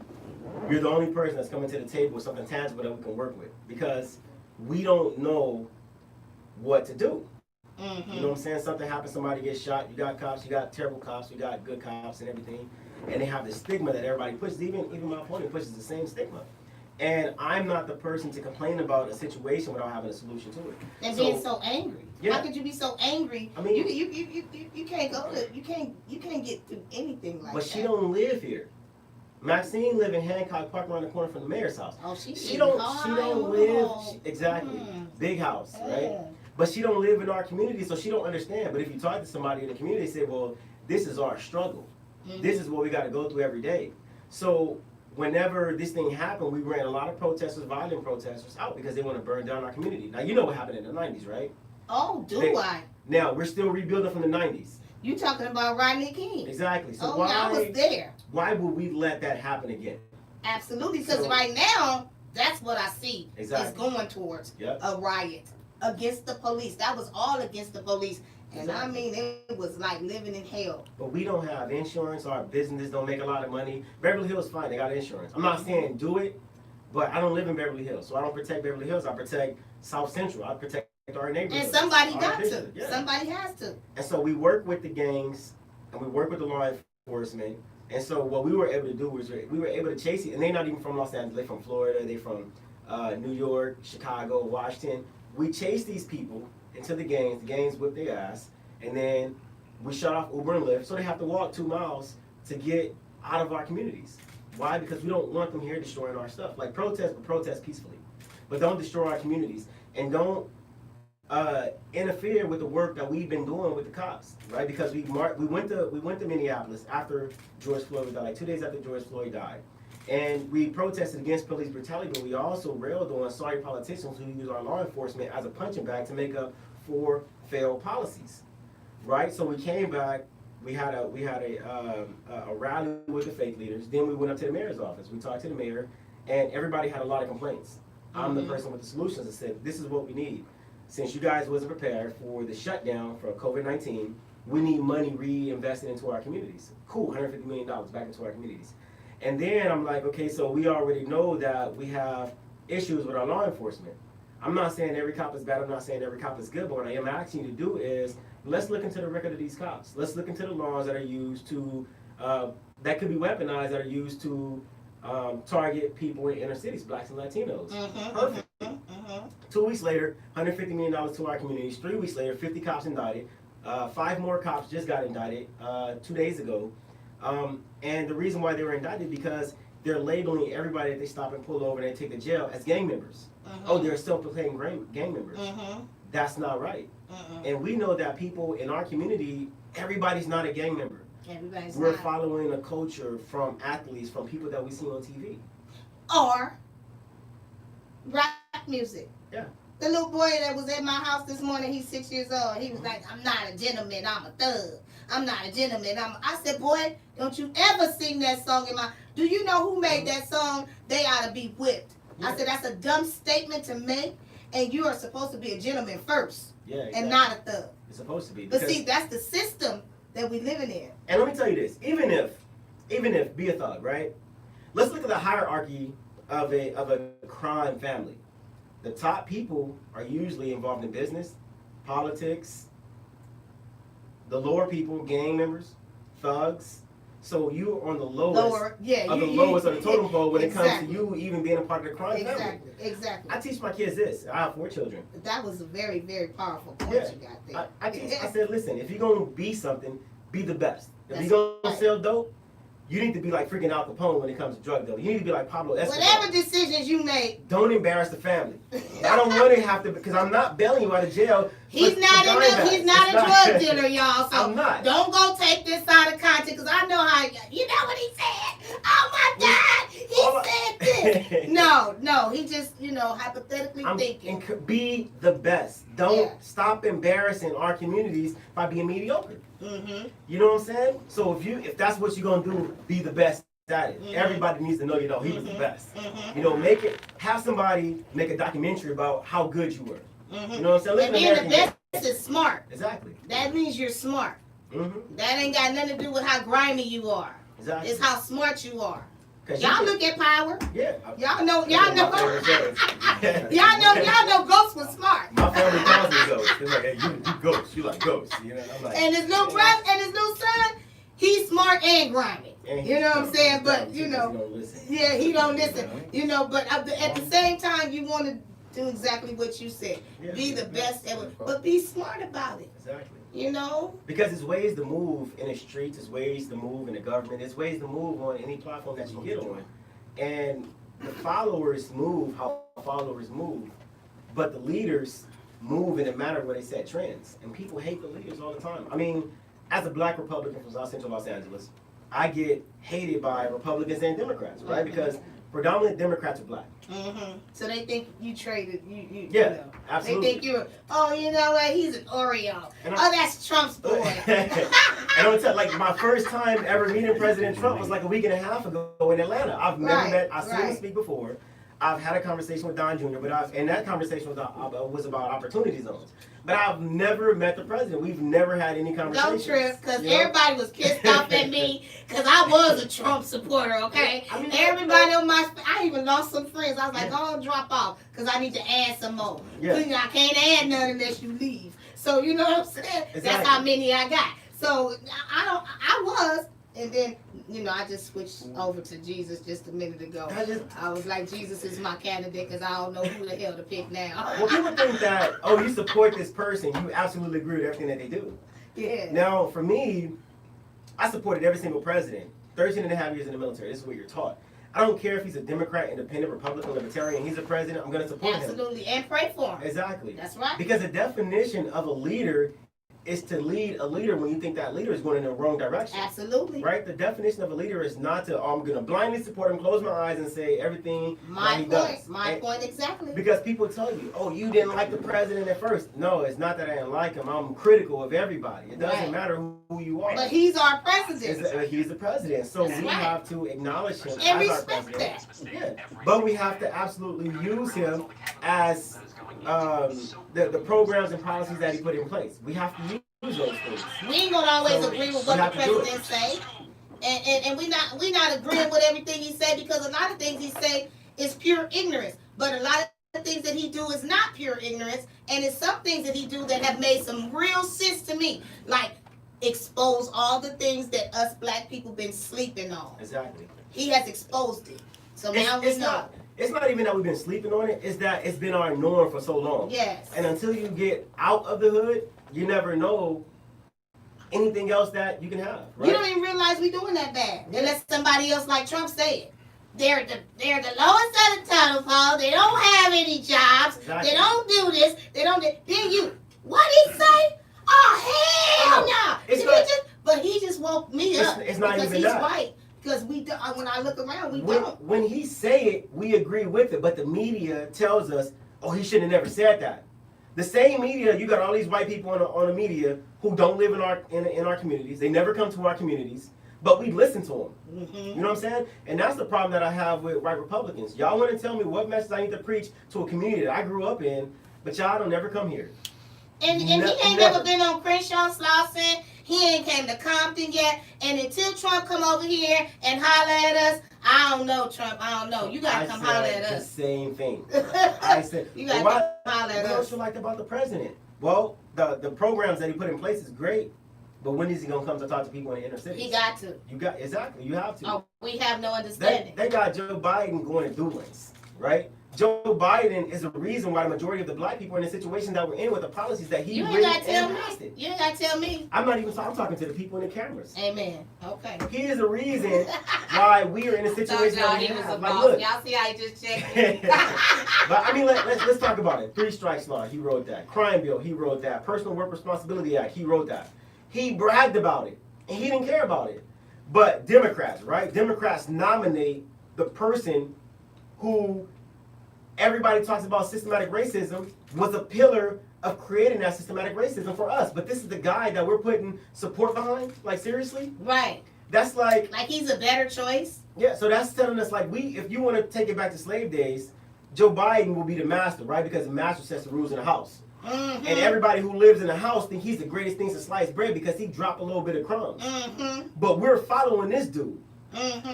you're the only person that's coming to the table with something tangible that we can work with, because we don't know what to do. You know what I'm saying? Something happens, somebody gets shot. You got cops, you got terrible cops, you got good cops and everything. And they have this stigma that everybody pushes. Even my opponent pushes the same stigma. And I'm not the person to complain about a situation without having a solution to it. And being so angry. Yeah. How could you be so angry? I mean, you can't go to you can't get through anything like that. But she don't live here. Maxine live in Hancock Park around the corner from the mayor's house. Oh, she don't live exactly big house, right? But she don't live in our community, so she don't understand. But if you talk to somebody in the community, they say, well, this is our struggle. This is what we got to go through every day. So whenever this thing happened, we ran a lot of protesters, violent protesters, out because they want to burn down our community. Now, you know what happened in the 90s, right? Oh, I? Now, we're still rebuilding from the 90s. You talking about Rodney King. Exactly. So I was there. Why would we let that happen again? Absolutely, because right now, that's what I see is going towards a riot against the police. That was all against the police. And I mean, it was like living in hell. But we don't have insurance. Our businesses don't make a lot of money. Beverly Hills, fine, they got insurance. I'm not saying do it, but I don't live in Beverly Hills, so I don't protect Beverly Hills. I protect South Central. I protect our neighborhood. And somebody our got to. district. Yeah. Somebody has to. And so we work with the gangs and we work with the law enforcement. And so what we were able to do was we were able to chase it. And they're not even from Los Angeles. They're from Florida. They're from New York, Chicago, Washington. We chased these people into the gangs. The gangs whipped their ass. And then we shut off Uber and Lyft. So they have to walk 2 miles to get out of our communities. Why? Because we don't want them here destroying our stuff. Like protest, but protest peacefully. But don't destroy our communities. And don't interfere with the work that we've been doing with the cops, right? Because we went to Minneapolis after George Floyd died, like 2 days after George Floyd died, and we protested against police brutality. But we also railed on sorry politicians who use our law enforcement as a punching bag to make up for failed policies, right? So we came back. We had a rally with the faith leaders. Then we went up to the mayor's office. We talked to the mayor, and everybody had a lot of complaints. I'm the person with the solutions and said, this is what we need. Since you guys wasn't prepared for the shutdown for COVID-19, we need money reinvested into our communities. Cool, $150 million back into our communities. And then I'm like, okay, so we already know that we have issues with our law enforcement. I'm not saying every cop is bad, I'm not saying every cop is good, but what I am asking you to do is, let's look into the record of these cops. Let's look into the laws that are used to, that could be weaponized, that are used to target people in inner cities, blacks and Latinos. Perfect. 2 weeks later, $150 million to our communities. 3 weeks later, 50 cops indicted. 5 more cops just got indicted 2 days ago. And the reason why they were indicted because they're labeling everybody that they stop and pull over and they take to jail as gang members. Oh, they're self-proclaimed gang members. That's not right. And we know that people in our community, everybody's not a gang member. We're following a culture from athletes, from people that we see on TV. Or rap music. Yeah. The little boy that was at my house this morning, he's 6 years old. He was like, I'm not a gentleman, I'm a thug. I'm not a gentleman. I said, boy, don't you ever sing that song in my... Do you know who made that song? They ought to be whipped. I said, that's a dumb statement to make, and you are supposed to be a gentleman first, and not a thug. It's supposed to be. But see, that's the system that we living in. And let me tell you this, even if be a thug, right? Let's look at the hierarchy of a crime family. The top people are usually involved in business, politics. The lower people, gang members, thugs. So you're on the lowest of the totem pole when it comes to you even being a part of the crime family. Exactly. I teach my kids this. I have 4 children. That was a very, very powerful point you got there. I said, listen, if you're going to be something, be the best. If you're going to sell dope, you need to be like freaking Al Capone when it comes to drug dealing. You need to be like Pablo Escobar. Whatever decisions you make. Don't embarrass the family. I don't want to have to, because I'm not bailing you out of jail. He's not a drug dealer, y'all. So I'm not. Don't go take this out of context, because I know how, you know what he said? Oh my God, he said this. No, he just, hypothetically thinking. And be the best. Don't stop embarrassing our communities by being mediocre. You know what I'm saying? So if that's what you're gonna do, be the best at it. Everybody needs to know, he was the best. Have somebody make a documentary about how good you were. You know what I'm saying? And being the best is smart. Exactly. That means you're smart. That ain't got nothing to do with how grimy you are. Exactly. It's how smart you are. Y'all look at Power. Yeah. Y'all know Ghost was smart. My family calls me Ghost. They're like, hey, you Ghost. You like Ghost. I'm like, and his little brother and his little son, he's smart and grimy. You know what I'm saying? But he don't listen. But at the same time, you want to do exactly what you said. Be the best ever, but be smart about it. Exactly. Because there's ways to move in the streets, there's ways to move in the government, there's ways to move on any platform that you get on. And the followers move how followers move, but the leaders move in a manner where they set trends. And people hate the leaders all the time. I mean, as a black Republican from South Central Los Angeles, I get hated by Republicans and Democrats, right? Because predominantly Democrats are black. So they think you traded. Absolutely. They think you're, you know what? He's an Oreo. That's Trump's boy. And I'm gonna tell, like, my first time ever meeting President Trump was like a week and a half ago in Atlanta. I've never met. I've seen him speak before. I've had a conversation with Don Jr., and that conversation was about opportunity zones. But I've never met the president. We've never had any conversations. Don't trip, because everybody was pissed off at me because I was a Trump supporter, okay? I mean, Everybody on I even lost some friends. I was like, oh, drop off because I need to add some more. Yeah. You know, I can't add none unless you leave. So, you know what I'm saying? Exactly. That's how many I got. So, I was. And then, you know, I just switched over to Jesus just a minute ago. I was like, Jesus is my candidate because I don't know who the hell to pick now. Well, people think that, oh, you support this person. You absolutely agree with everything that they do. Yeah. Now, for me, I supported every single president. 13 and a half years in the military. This is what you're taught. I don't care if he's a Democrat, Independent, Republican, Libertarian. He's a president. I'm going to support him. Absolutely. And pray for him. Exactly. That's right. Because the definition of a leader is to lead a leader when you think that leader is going in the wrong direction. Absolutely. Right? The definition of a leader is not to, I'm going to blindly support him, close my eyes, and say everything that he does. My point exactly. Because people tell you, oh, you didn't like the president at first. No, it's not that I didn't like him. I'm critical of everybody. It doesn't matter who you are. But he's our president. He's the president. So we have to acknowledge him and as our respect president. that. Yeah. But we have to absolutely use him as the programs and policies that he put in place. We have to use those things. We ain't gonna always agree with what the president say, and we not agreeing with everything he say because a lot of things he say is pure ignorance. But a lot of things that he do is not pure ignorance, and it's some things that he do that have made some real sense to me, like expose all the things that us black people been sleeping on. Exactly. He has exposed it. So now we know. It's not even that we've been sleeping on it. It's that it's been our norm for so long. Yes. And until you get out of the hood, you never know anything else that you can have. Right? You don't even realize we doing that bad unless somebody else like Trump say it. They're the lowest of the totem pole. They don't have any jobs. Exactly. They don't do this. They don't. Then you. What he say? Oh hell no! But he just woke me up it's not because even he's that. right. Because we do, when I look around, we when, don't. When he say it, we agree with it. But the media tells us, oh, he should have never said that. The same media, you got all these white people on the media who don't live in our communities. They never come to our communities, but we listen to them. Mm-hmm. You know what I'm saying? And that's the problem that I have with white Republicans. Y'all want to tell me what message I need to preach to a community that I grew up in, but y'all don't never come here. And he ain't never been on Crenshaw, Slauson. He ain't came to Compton yet. And until Trump come over here and holler at us, I don't know, Trump. I don't know. You got to come holler at us. The same thing. I said, you got to come holler at us. What else you liked about the president? Well, the programs that he put in place is great. But when is he going to come to talk to people in the inner cities? He got to. Exactly. You have to. Oh, we have no understanding. They got Joe Biden going to do things, right? Joe Biden is the reason why the majority of the black people are in the situation that we're in with the policies that he really enacted. You ain't got to tell me. I'm not even talking. I'm talking to the people in the cameras. Amen. Okay. He is the reason why we are in a situation that we have. Like, look. Y'all see how he just checked me? But I mean, let's talk about it. 3 strikes law, he wrote that. Crime bill, he wrote that. Personal Work Responsibility Act, he wrote that. He bragged about it, and he didn't care about it. But Democrats, right? Democrats nominate the person who everybody talks about systematic racism was a pillar of creating that systematic racism for us. But this is the guy that we're putting support behind? Like, seriously? Right. That's like he's a better choice? Yeah, so that's telling us, like, if you want to take it back to slave days, Joe Biden will be the master, right? Because the master sets the rules in the house. Mm-hmm. And everybody who lives in the house think he's the greatest thing to slice bread because he dropped a little bit of crumbs. Mm-hmm. But we're following this dude,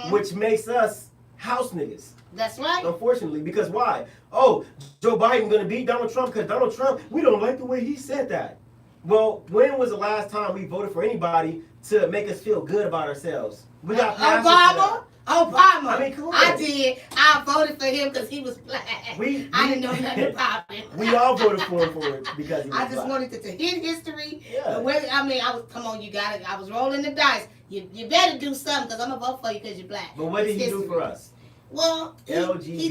which makes us house niggas. That's right. Unfortunately, because why? Oh, Joe Biden gonna beat Donald Trump because Donald Trump, we don't like the way he said that. Well, when was the last time we voted for anybody to make us feel good about ourselves? We got Obama. I mean, come on. I did. I voted for him because he was black. I didn't know nothing about him. We all voted for him because he was I just black. wanted to hit history. Yeah. Come on, you got it. I was rolling the dice. You better do something because I'm going to vote for you because you're black. But what did he do for us? Well, he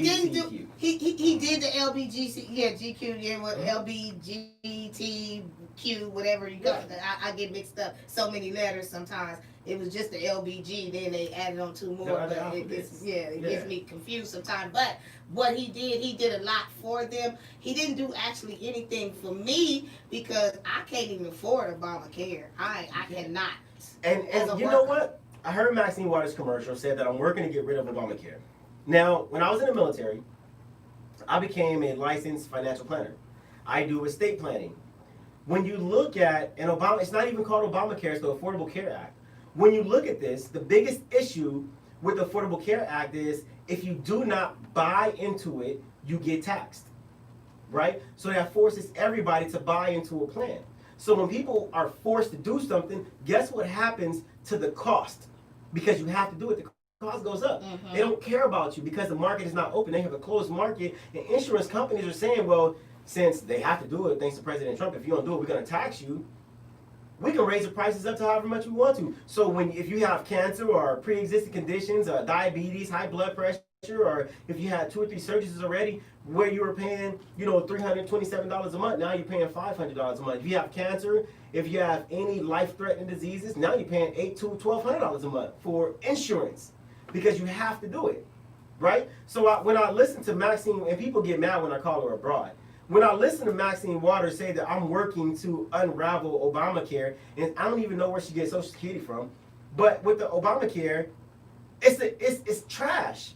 didn't do. LGBTQ. He did the GQ, yeah, what LBGTQ, whatever you got. I get mixed up. So many letters sometimes. It was just the LBG. Then they added on 2 more. But it gets me confused sometimes. But what he did a lot for them. He didn't do actually anything for me because I can't even afford Obamacare. I cannot. And you know what? I heard Maxine Waters' commercial said that I'm working to get rid of Obamacare. Now, when I was in the military, I became a licensed financial planner. I do estate planning. When you look at, and Obama, it's not even called Obamacare, it's the Affordable Care Act. When you look at this, the biggest issue with the Affordable Care Act is if you do not buy into it, you get taxed, right? So that forces everybody to buy into a plan. So when people are forced to do something, guess what happens to the cost? Because you have to do it, the cost goes up. They don't care about you because the market is not open. They have a closed market, and insurance companies are saying, well, since they have to do it thanks to President Trump, if you don't do it, we're going to tax you. We can raise the prices up to however much we want to. So if you have cancer or pre-existing conditions, diabetes, high blood pressure, or if you had 2 or 3 surgeries already, where you were paying, $327 a month, now you're paying $500 a month. If you have cancer, if you have any life-threatening diseases, now you're paying $800 to $1,200 a month for insurance because you have to do it, right? So when I listen to Maxine, and people get mad when I call her a broad. When I listen to Maxine Waters say that I'm working to unravel Obamacare, and I don't even know where she gets Social Security from, but with the Obamacare, it's trash.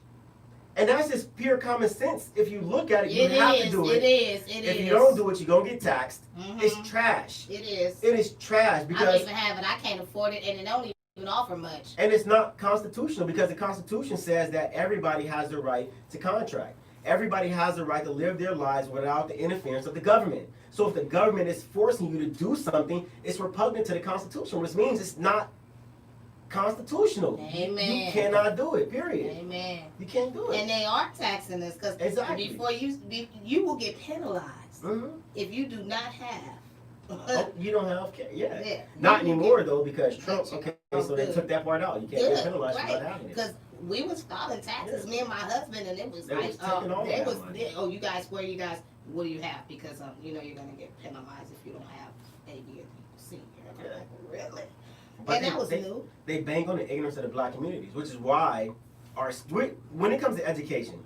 And that's just pure common sense. If you look at it, you have to do it. If you don't do it, you're going to get taxed. It's trash. It is. It is trash because... I don't even have it. I can't afford it, and it don't even offer much. And it's not constitutional because the Constitution says that everybody has the right to contract. Everybody has the right to live their lives without the interference of the government. So if the government is forcing you to do something, it's repugnant to the Constitution, which means it's not constitutional. Amen. You cannot do it, period. Amen. You can't do it. And they are taxing us because Exactly. before you will get penalized if you do not have. Oh, you don't have care, yeah. Yeah. Not anymore though, because Trump. Okay, Oh, so they good. took that part out. You can't Good, get penalized for right? not having it. Because we was filing taxes, me and my husband, and it was They like, was taking all they that was, money. oh, you guys, what do you have? Because you're gonna get penalized if you don't have A, B, or C. I'm like, really? But And that was new. They bang on the ignorance of the black communities, which is why when it comes to education,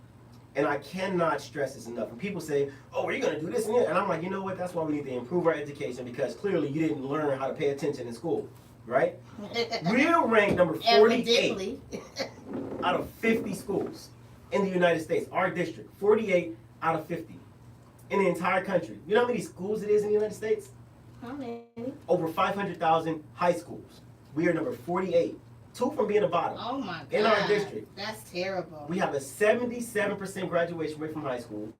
and I cannot stress this enough, and people say, oh, are you going to do this and that? And I'm like, you know what, that's why we need to improve our education because clearly you didn't learn how to pay attention in school, right? We're ranked number 48 Evidently. out of 50 schools in the United States. Our district, 48 out of 50 in the entire country. You know how many schools it is in the United States? How many? Over 500,000 high schools. We are number 48. 2 from being the bottom. Oh my God. In our district. That's terrible. We have a 77% graduation rate from high school.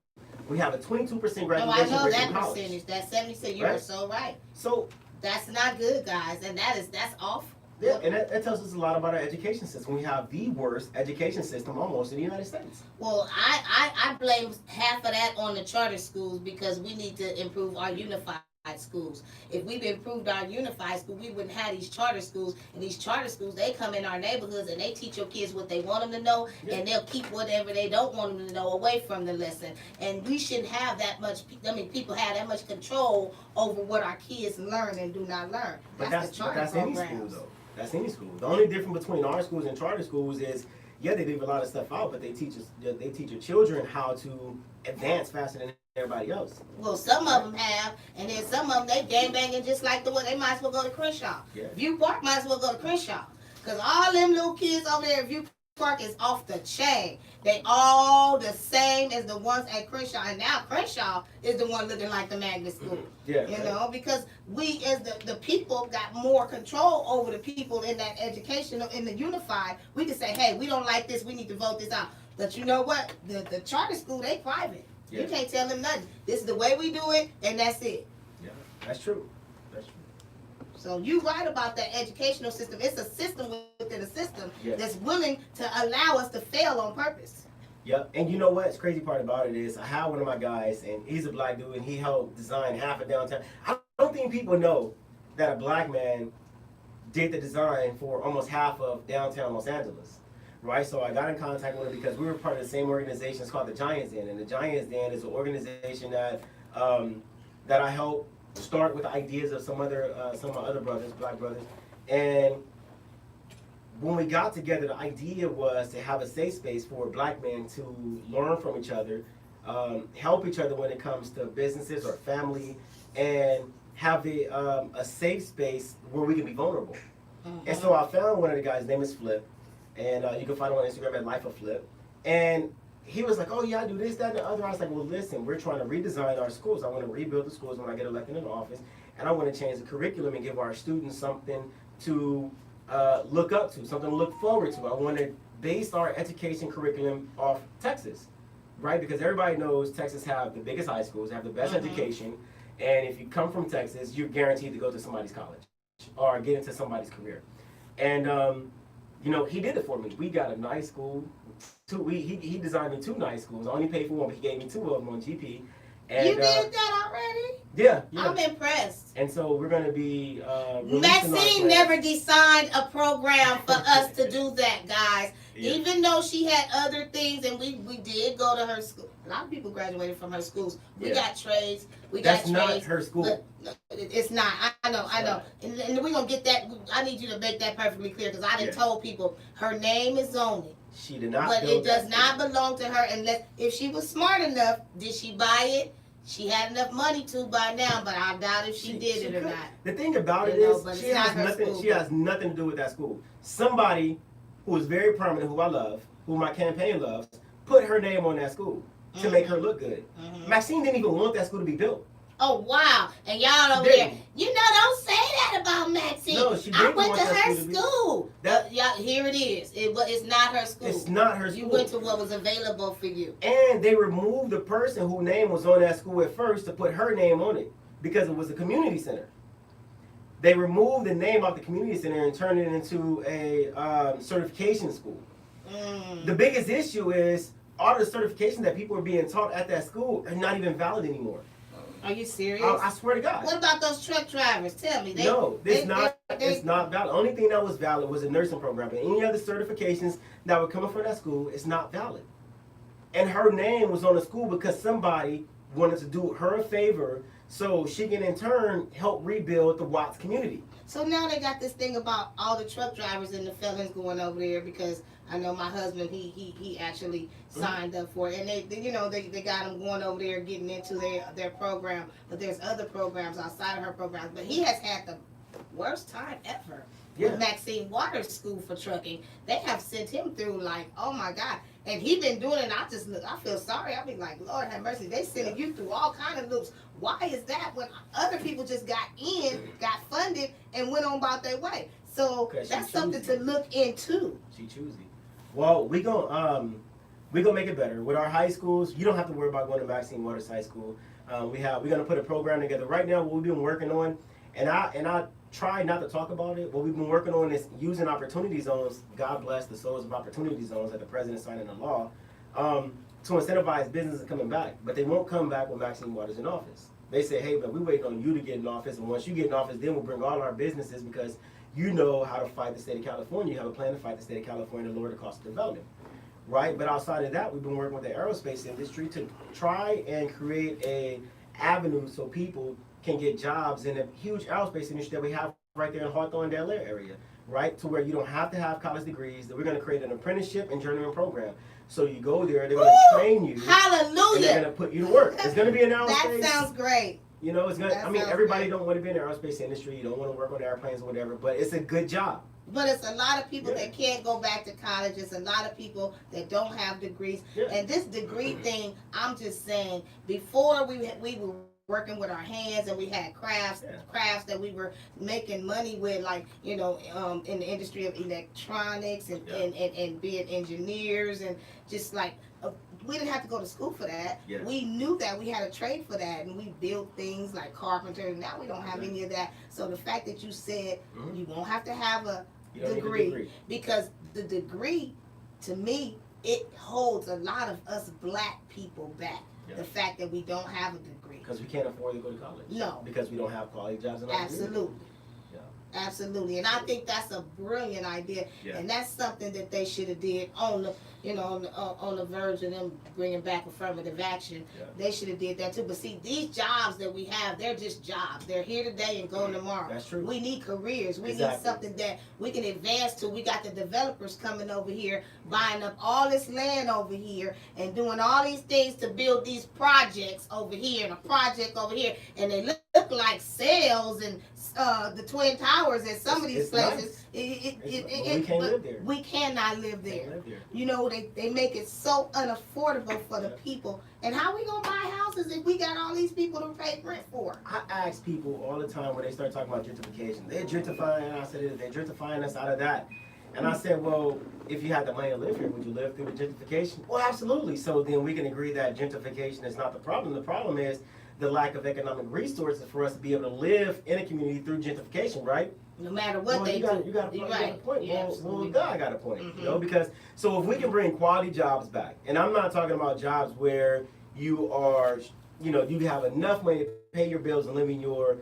We have a 22% graduation Oh, I know rate that from college. percentage. That 70%. You are Right? so right. So That's not good, guys, and that's off. yeah, and that tells us a lot about our education system. We have the worst education system almost in the United States. Well, I blame half of that on the charter schools because we need to improve our unified schools. If we've improved our unified school, we wouldn't have these charter schools. And these charter schools, they come in our neighborhoods and they teach your kids what they want them to know, and they'll keep whatever they don't want them to know away from the lesson. And we shouldn't have that much. People have that much control over what our kids learn and do not learn. But That's the charter that's any programs. school though. That's any school. The only difference between our schools and charter schools is, yeah, they leave a lot of stuff out, but they teach your children how to advance faster than everybody else. Well, some of them have, and then some of them they gang banging just like the one. They might as well go to Crenshaw. Yeah. View Park might as well go to Crenshaw, cause all them little kids over there at View Park is off the chain. They all the same as the ones at Crenshaw, and now Crenshaw is the one looking like the magnet school. Yeah. You know, because we as the people got more control over the people in that education, in the unified. We can say, hey, we don't like this, we need to vote this out. But you know what? The charter school, they private. Yeah. You can't tell them nothing. This is the way we do it, and that's it. Yeah, that's true. That's true. So you right about that educational system. It's a system within a system Yes. that's willing to allow us to fail on purpose. Yep, and you know what? The crazy part about it is I have one of my guys, and he's a black dude, and he helped design half of downtown. I don't think people know that a black man did the design for almost half of downtown Los Angeles, right? So I got in contact with him because we were part of the same organization. It's called the Giants Den, and the Giants Den is an organization that that I helped start with ideas of some of my other brothers, black brothers, and when we got together, the idea was to have a safe space for black men to learn from each other, help each other when it comes to businesses or family, and have a safe space where we can be vulnerable. And so I found one of the guys, his name is Flip, and you can find him on Instagram at Life of Flip. And he was like, oh yeah, I do this, that, and the other. I was like, well, listen, we're trying to redesign our schools. I want to rebuild the schools when I get elected in office, and I want to change the curriculum and give our students something to look up to, something to look forward to. I want to base our education curriculum off Texas, right? Because everybody knows Texas have the biggest high schools, have the best education, and if you come from Texas, you're guaranteed to go to somebody's college or get into somebody's career. And you know, he did it for me. We got a nice school. He designed me 2 nice schools. I only paid for one, but he gave me 2 of them on GP. And, you did that already? Yeah. I'm impressed. And so we're going to be Maxine never designed a program for us to do that, guys. Yeah. Even though she had other things, and we did go to her school. A lot of people graduated from her schools. We got trades. That's not her school. It's not. I know. And we're going to get that. I need you to make that perfectly clear, because I done told people her name is on it. She did not. But it does not belong to her unless, if she was smart enough, did she buy it? She had enough money to by now, but I doubt if she did it or not. The thing about it is, she has nothing. She has nothing to do with that school. Somebody who is very prominent, who I love, who my campaign loves, put her name on that school to make her look good. Maxine didn't even want that school to be built. Oh wow! And y'all over there, you know, don't say that about Maxine. No, she I didn't went want to that her school school. Yeah, here it is. It's not her school. It's not her school. You went to what was available for you. And they removed the person whose name was on that school at first to put her name on it because it was a community center. They removed the name off the community center and turned it into a certification school. The biggest issue is all the certifications that people are being taught at that school are not even valid anymore. Are you serious? I swear to God. What about those truck drivers? Tell me. It's not valid. Only thing that was valid was a nursing program. But any other certifications that were coming from that school, it's not valid. And her name was on the school because somebody wanted to do her a favor so she can in turn help rebuild the Watts community. So now they got this thing about all the truck drivers and the felons going over there, because I know my husband, he actually signed up for it, and they got him going over there getting into their program. But there's other programs outside of her program. But he has had the worst time ever with Maxine Waters' School for Trucking. They have sent him through like, oh my God. And he been doing it, and I feel sorry. I be like, Lord have mercy. They sending you through all kind of loops. Why is that when other people just got funded, and went on about their way? So that's something to look into. She choosy. Well, we're gonna make it better. With our high schools, you don't have to worry about going to Maxine Waters High School. We're gonna put a program together. Right now, what we've been working on, and I try not to talk about it. What we've been working on is using opportunity zones. God bless the souls of opportunity zones that the president signed into law, to incentivize businesses coming back. But they won't come back with Maxine Waters in office. They say, hey, but we waiting on you to get in office, and once you get in office, then we'll bring all our businesses, because you know how to fight the state of California. You have a plan to fight the state of California to lower the cost of development, right? But outside of that, we've been working with the aerospace industry to try and create a avenue so people can get jobs in a huge aerospace industry that we have right there in Hawthorne, Del Air area, right? To where you don't have to have college degrees. That we're going to create an apprenticeship and journeyman program. So you go there, they're going to train you. Hallelujah! And they're going to put you to work. It's going to be an aerospace. That sounds great. You know, it's gonna. I mean, everybody don't want to be in the aerospace industry. You don't want to work on airplanes or whatever. But it's a good job. But it's a lot of people that can't go back to college. It's a lot of people that don't have degrees. And this degree thing, I'm just saying, before we were working with our hands, and we had crafts that we were making money with, like, in the industry of electronics and being engineers, and just like, we didn't have to go to school for that. We knew that we had a trade for that, and we built things like carpenters. Now we don't have any of that. So the fact that you said you won't have to have a degree, because the degree, to me, it holds a lot of us black people back. The fact that we don't have a degree. Because we can't afford to go to college. No. Because we don't have quality jobs in our Absolutely. Absolutely, and I think that's a brilliant idea, and that's something that they should have did on the, on the verge of them bringing back affirmative action. They should have did that too. But see, these jobs that we have, they're just jobs. They're here today and gone tomorrow. That's true. We need careers. We need something that we can advance to. We got the developers coming over here, buying up all this land over here, and doing all these things to build these projects over here and a project over here, and they look like cells and the Twin Towers at some of these It's places. nice. We can't But live there. we cannot live Can't there. live there. You know, they make it so unaffordable for the people. And how we gonna buy houses if we got all these people to pay rent for? I ask people all the time when they start talking about gentrification. They're gentrifying, I said, they're gentrifying us out of that. And I said, well, if you had the money to live here, would you live through the gentrification? Well, absolutely. So then we can agree that gentrification is not the problem. The problem is the lack of economic resources for us to be able to live in a community through gentrification, right? No matter what Well, they you got do. you got a You're point. You got a right. point. You're Well, absolutely God right. got a point. Mhm. You know, because so if we can bring quality jobs back, and I'm not talking about jobs where you are, you know, you have enough money to pay your bills and live in your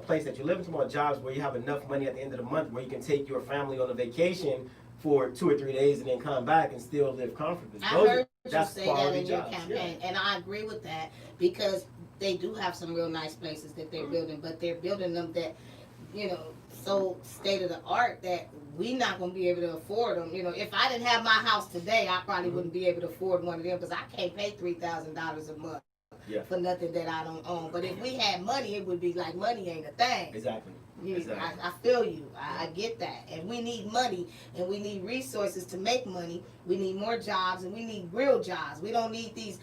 place that you live in. Tomorrow, jobs where you have enough money at the end of the month where you can take your family on a vacation for 2 or 3 days and then come back and still live comfortably. I heard you that's say that quality in your jobs, campaign, and I agree with that because they do have some real nice places that they're building, but they're building them that, you know, so state of the art that we not gonna be able to afford them. You know, if I didn't have my house today, I probably wouldn't be able to afford one of them because I can't pay $3,000 a month for nothing that I don't own. But if we had money, it would be like money ain't a thing. Exactly. I feel you. I get that. And we need money and we need resources to make money. We need more jobs and we need real jobs. We don't need these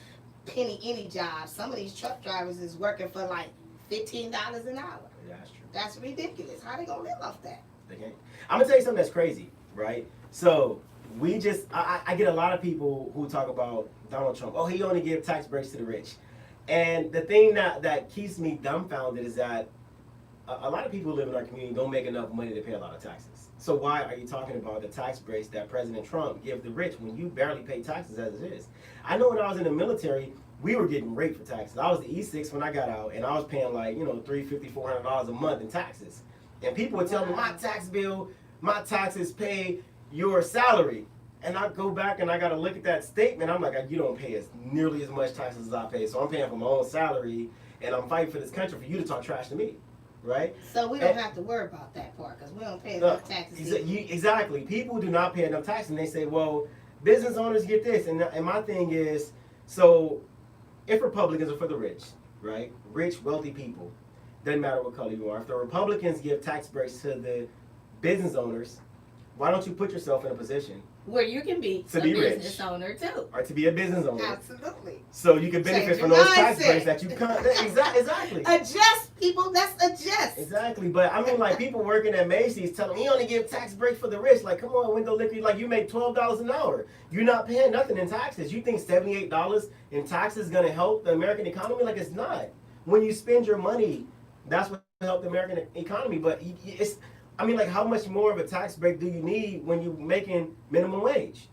penny jobs. Some of these truck drivers is working for like $15 an hour. That's true. That's ridiculous. How they gonna live off that? They can't. I'm gonna tell you something that's crazy, right? So we just, I get a lot of people who talk about Donald Trump. Oh, he only give tax breaks to the rich. And the thing that keeps me dumbfounded is that a lot of people who live in our community don't make enough money to pay a lot of taxes. So why are you talking about the tax breaks that President Trump give the rich when you barely pay taxes as it is? I know when I was in the military, we were getting raped for taxes. I was the E6 when I got out, and I was paying like, you know, $350, $400 a month in taxes. And people would tell me, my tax bill, my taxes pay your salary. And I go back and I got to look at that statement. I'm like, you don't pay as nearly as much taxes as I pay. So I'm paying for my own salary, and I'm fighting for this country for you to talk trash to me, right? So we don't have to worry about that part because we don't pay enough taxes. Exactly. People do not pay enough taxes, and they say, well, business owners get this. And my thing is, so if Republicans are for the rich, right? Rich, wealthy people, doesn't matter what color you are. If the Republicans give tax breaks to the business owners, why don't you put yourself in a position where you can be to a be business rich, owner too? or to be a business owner? Absolutely. So you can benefit Change from your those tax mindset. breaks that you can't. Exactly. Adjust, people. That's adjust. Exactly. But I mean, like people working at Macy's telling me you only give tax breaks for the rich. Like, come on, window liquor. Like you make $12 an hour. You're not paying nothing in taxes. You think $78 in taxes is gonna help the American economy? Like it's not. When you spend your money, that's what help the American economy. But it's. I mean, like, how much more of a tax break do you need when you're making minimum wage?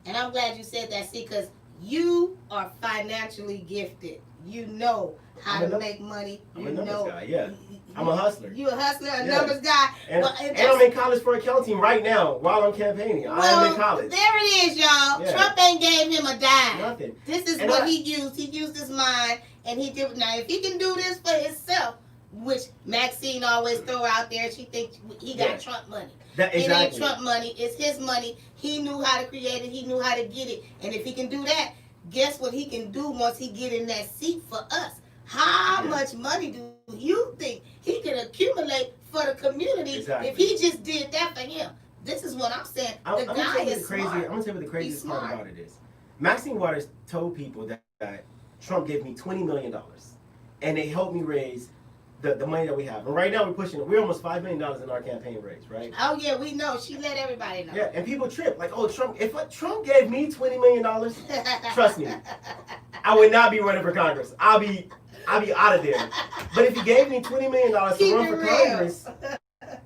And I'm glad you said that, see, because you are financially gifted. You know how to make money. I'm You a numbers know, guy, yeah. I'm a hustler. You a hustler, a Yeah. numbers guy. And, Well, and I'm in college for accounting right now while I'm campaigning. I'm in college. There it is, y'all. Yeah. Trump ain't gave him a dime. Nothing. This is And what I- he used. He used his mind, and he did. Now, if he can do this for himself, which Maxine always throw out there, she thinks he got Yeah. Trump money. That, It ain't exactly. Trump money. It's his money. He knew how to create it. He knew how to get it. And if he can do that, guess what he can do once he get in that seat for us? How much money do you think he can accumulate for the community if he just did that for him? This is what I'm saying. I'm The gonna guy tell you is the crazy. smart. I'm gonna tell you what the craziest He's part smart. about it is. Maxine Waters told people that Trump gave me $20 million, and they helped me raise the money that we have. And right now we're almost $5 million in our campaign raise, right? Oh yeah, we know. She let everybody know. Yeah, and people trip like, oh, Trump. If Trump gave me $20 million, trust me, I would not be running for Congress. I'll be out of there. But if he gave me $20 million to Keep run it for real. Congress,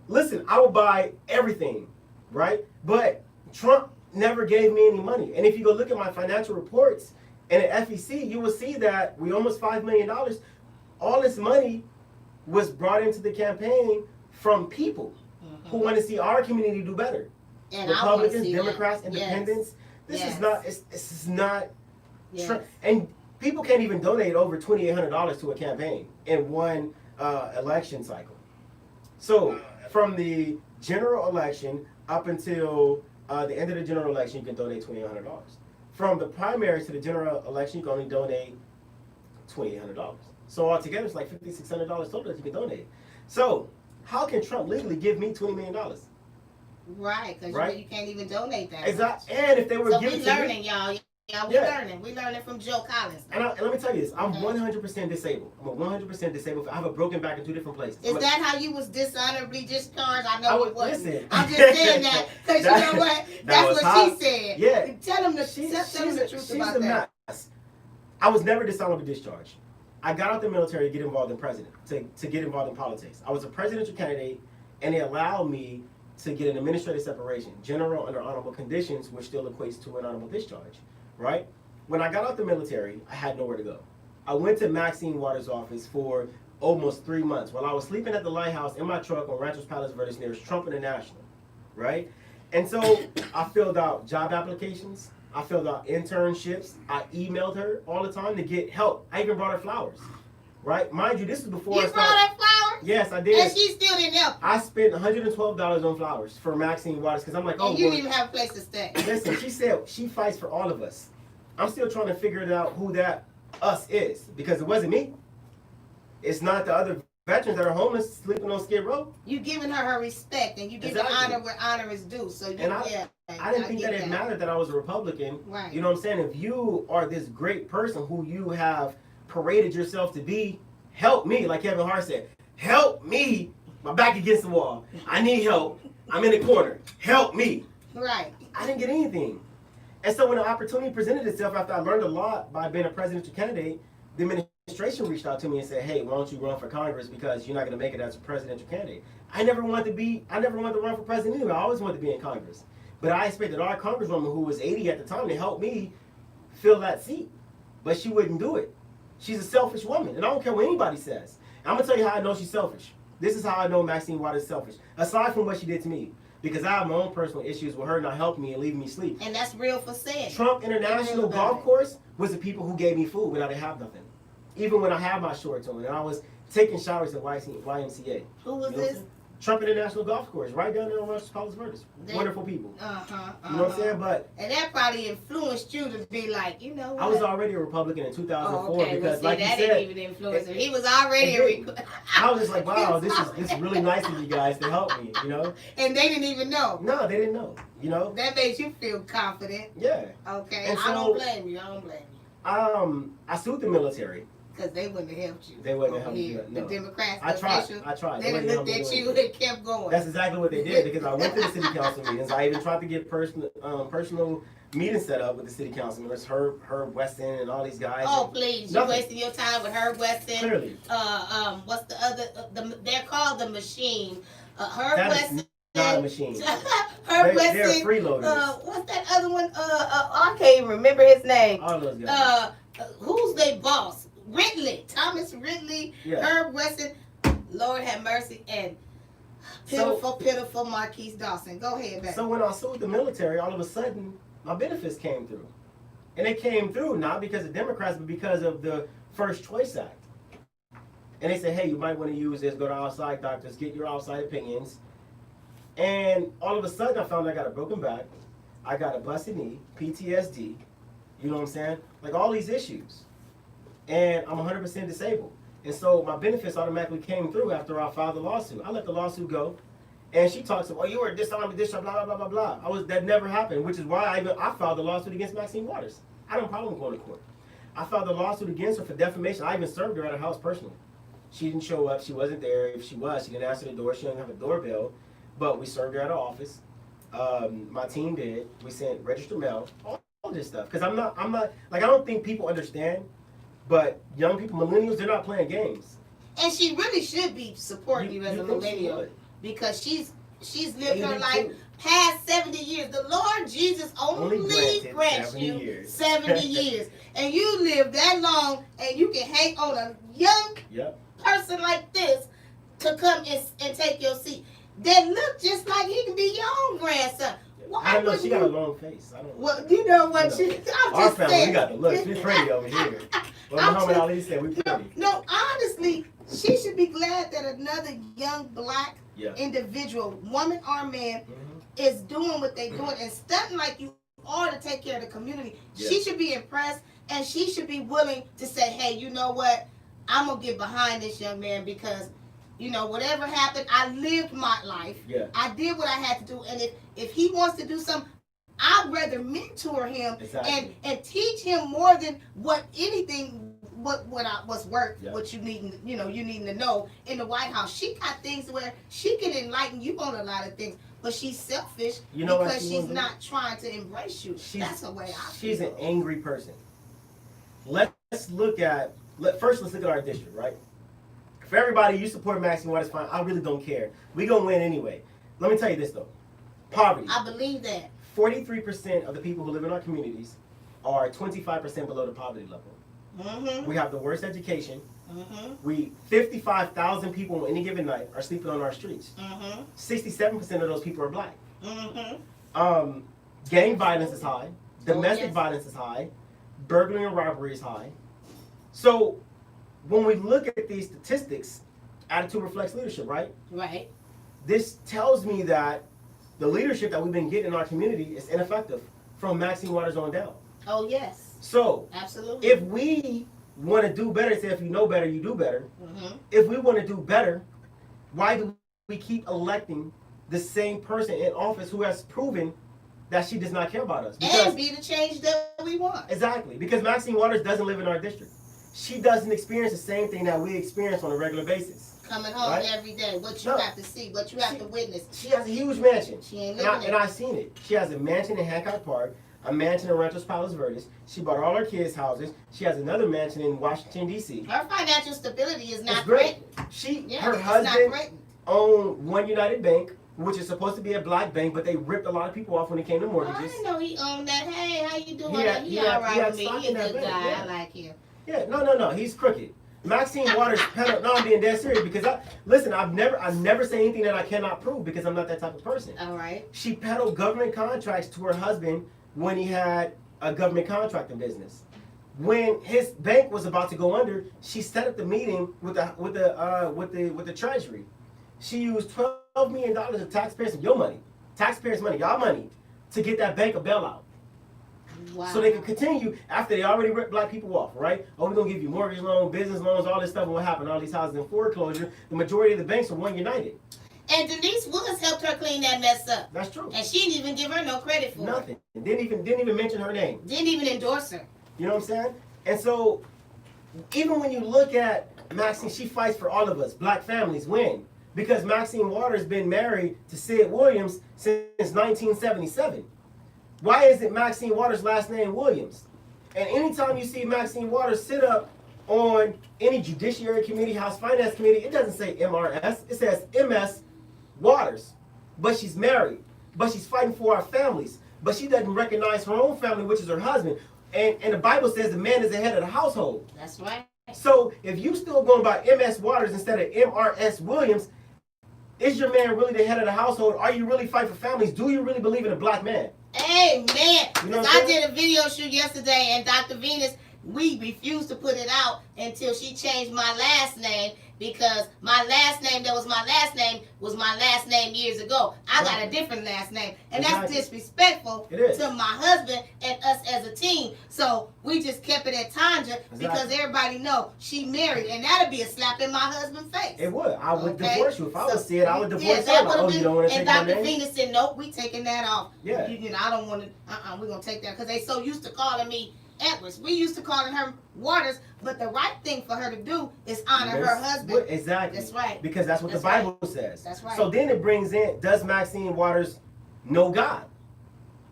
listen, I will buy everything, right? But Trump never gave me any money. And if you go look at my financial reports and at FEC, you will see that we almost $5 million. All this money was brought into the campaign from people who want to see our community do better. And Republicans, I Democrats, that. Yes. Independents. This Yes. is not. This is not. Yes. And people can't even donate over $2,800 to a campaign in one election cycle. So from the general election up until the end of the general election, you can donate $2,800. From the primaries to the general election, you can only donate $2,800. So altogether, it's like $5,600 total that you can donate. So How can Trump legally give me $20 million? Right, because Right? you can't even donate that. Exactly. And if they were So giving we to learning, me, y'all. Yeah, we learning from Joe Collins. and let me tell you this, I'm Okay. 100% disabled. I'm 100% disabled. I have a broken back in 2 different places. Is that how you was dishonorably discharged? I I know would- it wasn't. listen. I'm just saying that because you know what? That That's was what how- she said. Yeah. Tell them the She's tell them the truth she's about a that. mess. I was never dishonorably discharged. I got out the military to get involved in to get involved in politics. I was a presidential candidate, and they allowed me to get an administrative separation, general under honorable conditions, which still equates to an honorable discharge, right? When I got out the military, I had nowhere to go. I went to Maxine Waters' office for almost 3 months while I was sleeping at the lighthouse in my truck on Ranchos Palos Verdes near Trump International, right? And so I filled out job applications. I filled out internships. I emailed her all the time to get help. I even brought her flowers, right? Mind you, this is before You I brought started. her flowers? Yes, I did. And she still didn't help. I spent $112 on flowers for Maxine Waters because I'm like, oh, And you well, didn't even have a place to stay. listen, she said she fights for all of us. I'm still trying to figure it out who that us is because it wasn't me. It's not the other veterans that are homeless sleeping on Skid Row. You giving her respect, and you giving Exactly. honor where honor is due. So you, And I didn't think get that it mattered that I was a Republican. Right. You know what I'm saying? If you are this great person who you have paraded yourself to be, help me, like Kevin Hart said. Help me. My back against the wall. I need help. I'm in the corner. Help me. Right. I didn't get anything. And so when the opportunity presented itself after I learned a lot by being a presidential candidate, the administration reached out to me and said, hey, why don't you run for Congress because you're not going to make it as a presidential candidate. I never wanted to run for president either. I always wanted to be in Congress. But I expected our congresswoman who was 80 at the time to help me fill that seat. But she wouldn't do it. She's a selfish woman. And I don't care what anybody says. I'm going to tell you how I know she's selfish. This is how I know Maxine Waters is selfish. Aside from what she did to me. Because I have my own personal issues with her not helping me and leaving me sleep. And that's real for saying. Trump International Golf Course was the people who gave me food when I didn't have nothing. Even when I had my shorts on and I was taking showers at YMCA. Who was this? Trump International Golf Course, right down there on Ranchos Palos Verdes. Wonderful people. You know what I'm saying? But and that probably influenced you to be like, you know what? I was already a Republican in 2004 because, like that you said, didn't even influence him. He was already I was just like, wow, this is really nice of you guys to help me, you know? And they didn't even know. No, they didn't know, you know? That makes you feel confident. Yeah. Okay, And I so, don't blame you. I don't blame you. I sued the military. Because they wouldn't have helped you. They wouldn't have helped me. The No. Democrats, I tried. officials, I tried. They wouldn't looked help me at do you anything. and kept going. That's exactly what they did because I went to the city council meetings. I even tried to get personal meetings set up with the city council members, Herb Weston and all these guys. Oh, please. You're wasting your time with Herb Weston. Clearly. What's the other? They're called the Machine. Herb That Weston. is not a machine. Herb They're Weston. freeloaders. What's that other one? I can't even remember his name. All those guys. Who's their boss? Ridley, Thomas Ridley, Yeah. Herb Weston, Lord have mercy, and pitiful Marquise Dawson. Go ahead, baby. So when I sued the military, all of a sudden, my benefits came through. And they came through not because of Democrats, but because of the First Choice Act. And they said, hey, you might want to use this, go to outside doctors, get your outside opinions. And all of a sudden, I found I got a broken back, I got a busted knee, PTSD, you know what I'm saying? Like all these issues. And I'm 100% disabled. And so my benefits automatically came through after I filed the lawsuit. I let the lawsuit go. And she talks about, oh, you were dishonorable, blah, blah, blah, blah, blah. That never happened, which is why I filed the lawsuit against Maxine Waters. I don't have a problem going to court. I filed the lawsuit against her for defamation. I even served her at her house personally. She didn't show up. She wasn't there. If she was, she didn't answer the door. She didn't have a doorbell. But we served her at her office. My team did. We sent registered mail, all this stuff. Because I'm not, like, I don't think people understand. But young people, millennials, they're not playing games. And she really should be supporting you as a millennial because she's lived her life past 70 years. The Lord Jesus only grants you 70 years. And you live that long and you can hang on a young person like this to come and take your seat. That look just like he can be your own grandson. I don't know, she got a long face. I don't know. Well, you know what? Our family, we got the look. We're pretty over here. Well, Muhammad Ali said we're pretty. No, honestly, she should be glad that another young black individual, woman or man, is doing what they're doing and stunting like you are to take care of the community. Yeah. She should be impressed and she should be willing to say, hey, you know what? I'm going to get behind this young man because You know, whatever happened, I lived my life. Yeah. I did what I had to do, and if he wants to do something, I'd rather mentor him and teach him more than what what's worth, what you needing to know in the White House. She got things where she can enlighten you on a lot of things, but she's selfish because she's not trying to embrace you. That's the way I feel. She's an angry person. Let's look at our district, right? For everybody, you support Maxine Waters, fine. I really don't care. We gonna win anyway. Let me tell you this though. Poverty. I believe that. 43% of the people who live in our communities are 25% below the poverty level. Mm-hmm. We have the worst education. Mm-hmm. 55,000 people on any given night are sleeping on our streets. Mm-hmm. 67% of those people are black. Mm-hmm. Gang violence is high. Domestic violence is high. Burglary and robbery is high. So when we look at these statistics, attitude reflects leadership, right? Right. This tells me that the leadership that we've been getting in our community is ineffective from Maxine Waters on down. Oh, yes. So, absolutely. If we want to do better, say if you know better, you do better. Mm-hmm. If we want to do better, why do we keep electing the same person in office who has proven that she does not care about us? Because, and be the change that we want. Exactly. Because Maxine Waters doesn't live in our district. She doesn't experience the same thing that we experience on a regular basis. Coming home every day, what you have to see, what you have to witness. She has a huge mansion. She ain't living and I've seen it. She has a mansion in Hancock Park, a mansion in Rantos Palos Verdes. She bought all her kids' houses. She has another mansion in Washington, D.C. Her financial stability is not great. Great. Her husband owned One United Bank, which is supposed to be a black bank, but they ripped a lot of people off when it came to mortgages. I didn't know he owned that. Hey, how you doing? He all right with me. He a good guy. I like him. Yeah, no. He's crooked. Maxine Waters peddled. No, I'm being dead serious because I've never say anything that I cannot prove because I'm not that type of person. All right. She peddled government contracts to her husband when he had a government contracting business. When his bank was about to go under, she set up the meeting with the Treasury. She used $12 million of taxpayers' money, y'all money, to get that bank a bailout. Wow. So they can continue after they already ripped black people off, right? Oh, we're going to give you mortgage loans, business loans, all this stuff. And what happened? All these houses in foreclosure. The majority of the banks are One United. And Denise Woods helped her clean that mess up. That's true. And she didn't even give her no credit for Nothing. It. Didn't even mention her name. Didn't even endorse her. You know what I'm saying? And so, even when you look at Maxine, she fights for all of us. Black families win. Because Maxine Waters has been married to Sid Williams since 1977. Why isn't Maxine Waters' last name Williams? And anytime you see Maxine Waters sit up on any Judiciary Committee, House Finance Committee, it doesn't say MRS, it says MS Waters. But she's married. But she's fighting for our families. But she doesn't recognize her own family, which is her husband. And the Bible says the man is the head of the household. That's right. So if you still going by MS Waters instead of MRS Williams, is your man really the head of the household? Are you really fighting for families? Do you really believe in a black man? Amen. You know I did a video shoot yesterday, and Dr. Venus, we refused to put it out until she changed my last name, because my last name that was my last name years ago. I got a different last name, and that's disrespectful to my husband and us as a team. So we just kept it at Tanja because everybody know she married, and that'd be a slap in my husband's face. It would. I would divorce you if I was Sid. I would divorce her. Like, you don't want to take my name? And Dr. Venus said, nope, we taking that off. Yeah. You know, I don't want to. We're gonna take that because they so used to calling me Edwards. We used to calling her Waters, but the right thing for her to do is honor her husband. Exactly. That's right. Because that's what the Bible says. That's right. So then it brings in, does Maxine Waters know God?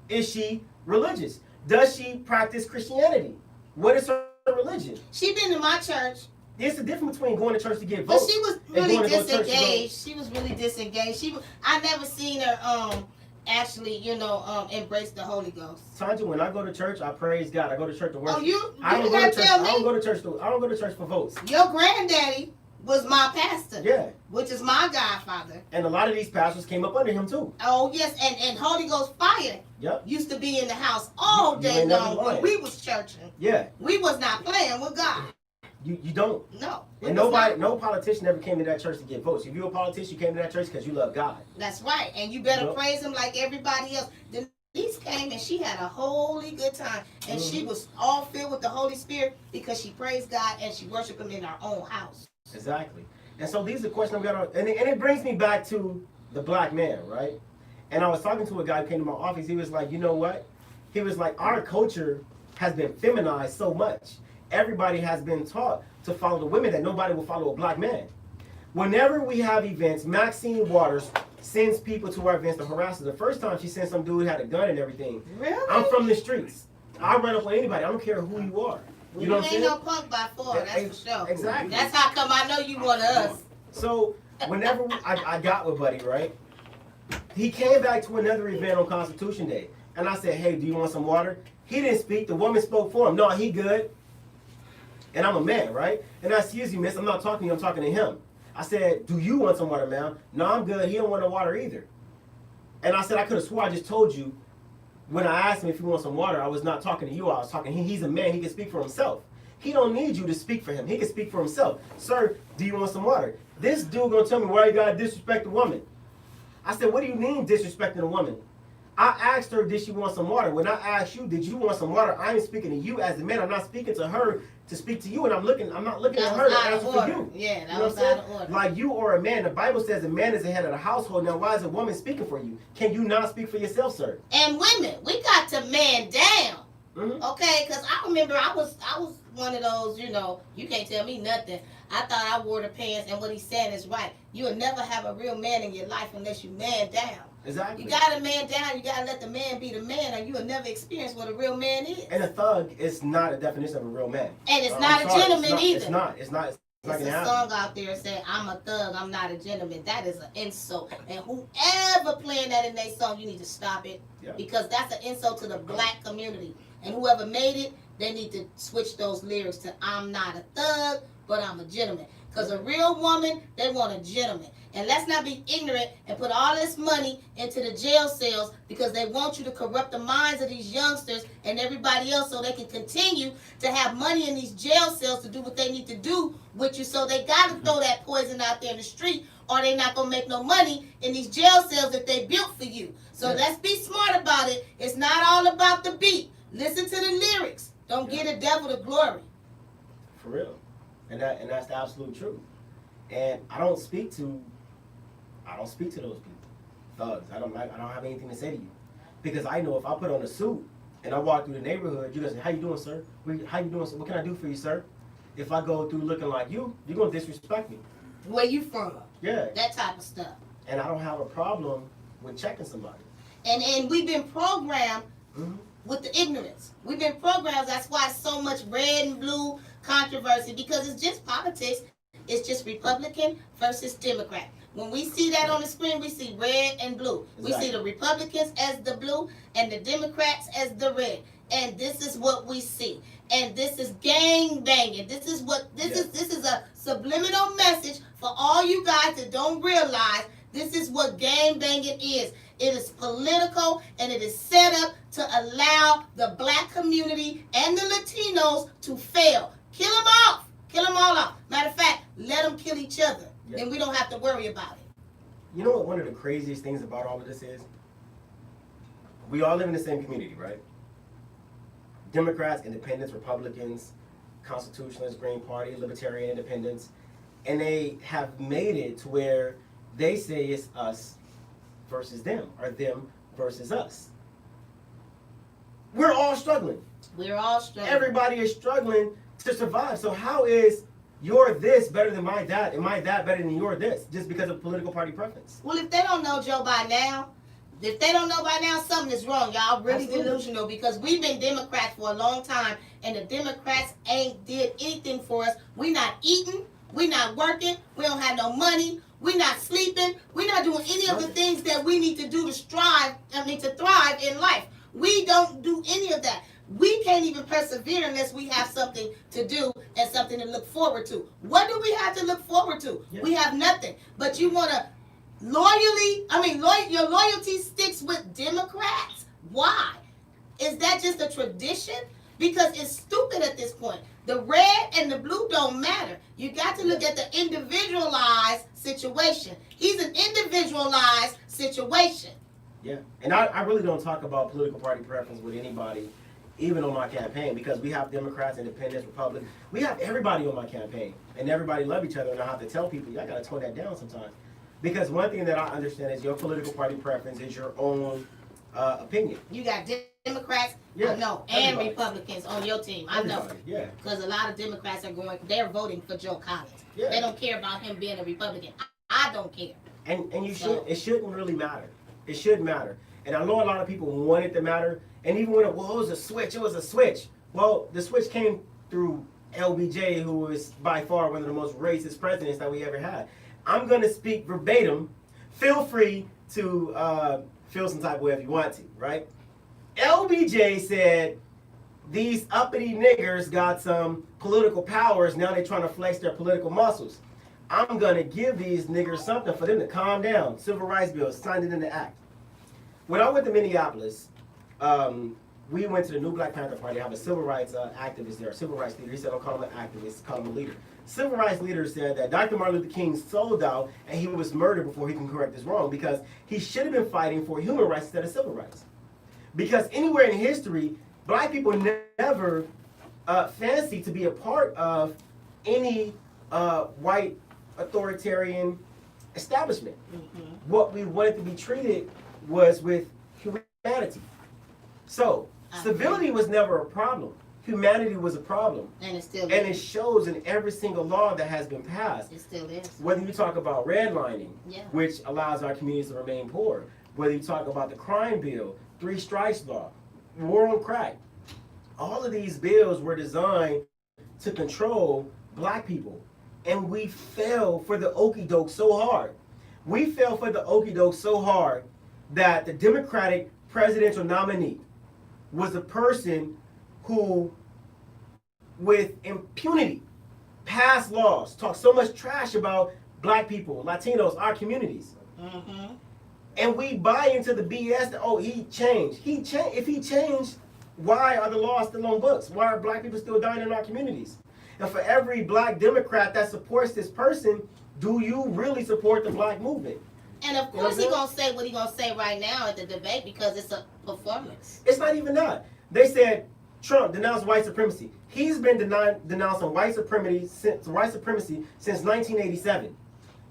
Is she religious? Does she practice Christianity? What is her religion? She been to my church. There's a difference between going to church to get votes. But she was really disengaged. She was really disengaged. I never seen her actually, embrace the Holy Ghost. Tanja, when I go to church, I praise God. I go to church to worship. Oh, I don't go to church for votes. Your granddaddy was my pastor. Yeah. Which is my godfather. And a lot of these pastors came up under him too. Oh yes, and Holy Ghost fire used to be in the house all day long when we was churching. Yeah. We was not playing with God. You don't. No. And no politician ever came to that church to get votes. If you're a politician, you came to that church because you love God. That's right. And you better praise him like everybody else. Denise came and she had a holy good time. And she was all filled with the Holy Spirit because she praised God and she worshiped him in her own house. Exactly. And so these are questions we got to, and it brings me back to the black man, right? And I was talking to a guy who came to my office. He was like, you know what? He was like, our culture has been feminized so much. Everybody has been taught to follow the women that nobody will follow a black man. Whenever we have events, Maxine Waters sends people to our events to harass us. The first time she sent some dude who had a gun and everything. Really? I'm from the streets. I run up on anybody. I don't care who you are. You know what I'm saying? ain't no punk by four, that's for sure. Exactly. That's how come I know you one of us. So whenever I got with Buddy, right? He came back to another event on Constitution Day. And I said, hey, do you want some water? He didn't speak. The woman spoke for him. No, he good. And I'm a man, right? And I said, excuse you, miss, I'm not talking to you, I'm talking to him. I said, do you want some water, ma'am? No, I'm good. He don't want no water either. And I said, I could have swore I just told you when I asked him if he wants some water, I was not talking to you. I was talking to him. He's a man. He can speak for himself. He don't need you to speak for him. He can speak for himself. Sir, do you want some water? This dude gonna tell me why you gotta disrespect a woman. I said, what do you mean disrespecting a woman? I asked her, did she want some water? When I asked you, did you want some water? I am speaking to you as a man. I'm not speaking to her to speak to you, and I'm not looking at her to answer for you. Yeah, that You know was what I'm out of saying? order. Like you are a man. The Bible says a man is the head of the household. Now, why is a woman speaking for you? Can you not speak for yourself, sir? And women, we got to man down. Mm-hmm. Okay, because I remember I was one of those, you know, you can't tell me nothing. I thought I wore the pants, and what he's saying is right. You'll never have a real man in your life unless you man down. Exactly. You got to man down. You got to let the man be the man, or you will never experience what a real man is. And a thug is not a definition of a real man. And it's I'm not a sorry, gentleman either. It's not. It's not There's gonna a happen. song out there saying, I'm a thug, I'm not a gentleman. That is an insult. And whoever playing that in their song, you need to stop it. Yeah. Because that's an insult to the black community. And whoever made it, they need to switch those lyrics to, I'm not a thug, but I'm a gentleman. Because a real woman, they want a gentleman. And let's not be ignorant and put all this money into the jail cells because they want you to corrupt the minds of these youngsters and everybody else so they can continue to have money in these jail cells to do what they need to do with you. So they got to throw that poison out there in the street or they not going to make no money in these jail cells that they built for you. So let's be smart about it. It's not all about the beat. Listen to the lyrics. Don't give the devil the glory. For real. And that's the absolute truth. And I don't speak to those people. Thugs. I don't have anything to say to you. Because I know if I put on a suit and I walk through the neighborhood, you're gonna say, how you doing, sir? How you doing, sir? What can I do for you, sir? If I go through looking like you, you're gonna disrespect me. Where you from? Yeah. That type of stuff. And I don't have a problem with checking somebody. And we've been programmed Mm-hmm. with the ignorance. We've been programmed. That's why so much red and blue controversy, because it's just politics. It's just Republican versus Democrat. When we see that on the screen, we see red and blue. Exactly. We see the Republicans as the blue and the Democrats as the red. And this is what we see. And this is gang banging. This is what this is a subliminal message for all you guys that don't realize this is what gang banging is. It is political and it is set up to allow the black community and the Latinos to fail. Kill them off. Kill them all off. Matter of fact, let them kill each other. Yeah. Then we don't have to worry about it. You know what one of the craziest things about all of this is? We all live in the same community, right? Democrats, independents, Republicans, Constitutionalists, Green Party, Libertarian Independents, and they have made it to where they say it's us versus them, or them versus us. We're all struggling. We're all struggling. Everybody is struggling to survive. So how is your this better than my that, and my that better than your this, just because of political party preference? Well, if they don't know Joe by now, something is wrong. Y'all really Absolutely. delusional, because we've been Democrats for a long time, and the Democrats ain't did anything for us. We not eating, we not working, we don't have no money, we not sleeping, we not doing any of the things that we need to do to thrive in life. We don't do any of that. We can't even persevere unless we have something to do and something to look forward to. What do we have to look forward to? Yeah. We have nothing. But you want to your loyalty sticks with Democrats? Why? Is that just a tradition? Because it's stupid at this point. The red and the blue don't matter. You got to look at the individualized situation. He's an individualized situation. Yeah, and I really don't talk about political party preference with anybody even on my campaign, because we have Democrats, Independents, Republicans. We have everybody on my campaign, and everybody love each other. And I have to tell people, I gotta tone that down sometimes, because one thing that I understand is your political party preference is your own opinion. You got Democrats, Yeah, I know, and everybody. Republicans on your team. I know. Everybody, yeah. Because a lot of Democrats they're voting for Joe Collins. Yeah. They don't care about him being a Republican. I don't care. And it shouldn't really matter. It shouldn't matter. And I know a lot of people want it to matter. And even when it was a switch, it was a switch. Well, the switch came through LBJ, who was by far one of the most racist presidents that we ever had. I'm going to speak verbatim. Feel free to feel some type of way if you want to, right? LBJ said, these uppity niggers got some political powers. Now they're trying to flex their political muscles. I'm going to give these niggers something for them to calm down. Civil rights bill, signed it into act. When I went to Minneapolis, we went to the new Black Panther Party. I have a civil rights activist there, a civil rights leader. He said, don't call him an activist, call him a leader. Civil rights leader said that Dr. Martin Luther King sold out and he was murdered before he can correct this wrong, because he should have been fighting for human rights instead of civil rights. Because anywhere in history, black people never fancied to be a part of any white authoritarian establishment. Mm-hmm. What we wanted to be treated was with humanity. So civility was never a problem. Humanity was a problem. And it still is. And it shows in every single law that has been passed. It still is. Whether you talk about redlining, Yeah. which allows our communities to remain poor, whether you talk about the crime bill, 3 strikes law, war on crack, all of these bills were designed to control black people. And we fell for the okie doke so hard. We fell for the okie doke so hard that the Democratic presidential nominee was a person who, with impunity, passed laws, talked so much trash about black people, Latinos, our communities. Mm-hmm. And we buy into the BS that, oh, he changed. If he changed, why are the laws still on books? Why are black people still dying in our communities? And for every black Democrat that supports this person, do you really support the black movement? And of course he's going to say what he's going to say right now at the debate, because it's a performance. It's not even that. They said Trump denounced white supremacy. He's been denouncing white supremacy since 1987.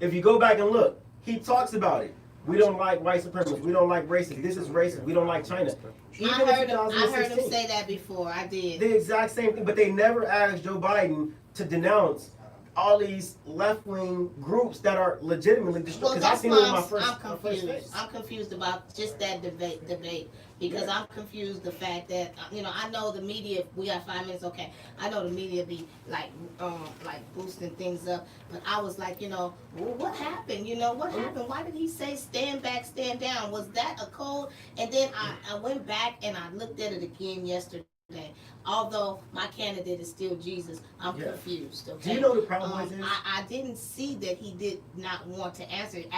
If you go back and look, he talks about it. We don't like white supremacists. We don't like racists. This is racist. We don't like China. I heard him say that before. I did. The exact same thing, but they never asked Joe Biden to denounce all these left-wing groups that are legitimately destroyed. Well, that's why I'm confused. Phase. I'm confused about just that debate because I'm confused the fact that I know the media. We got 5 minutes, okay? I know the media be like boosting things up, but I was like, well, what happened? What happened? Why did he say stand back, stand down? Was that a code? And then I went back and I looked at it again yesterday. Although my candidate is still Jesus, I'm confused. Okay? Do you know the problem is? I didn't see that he did not want to answer it.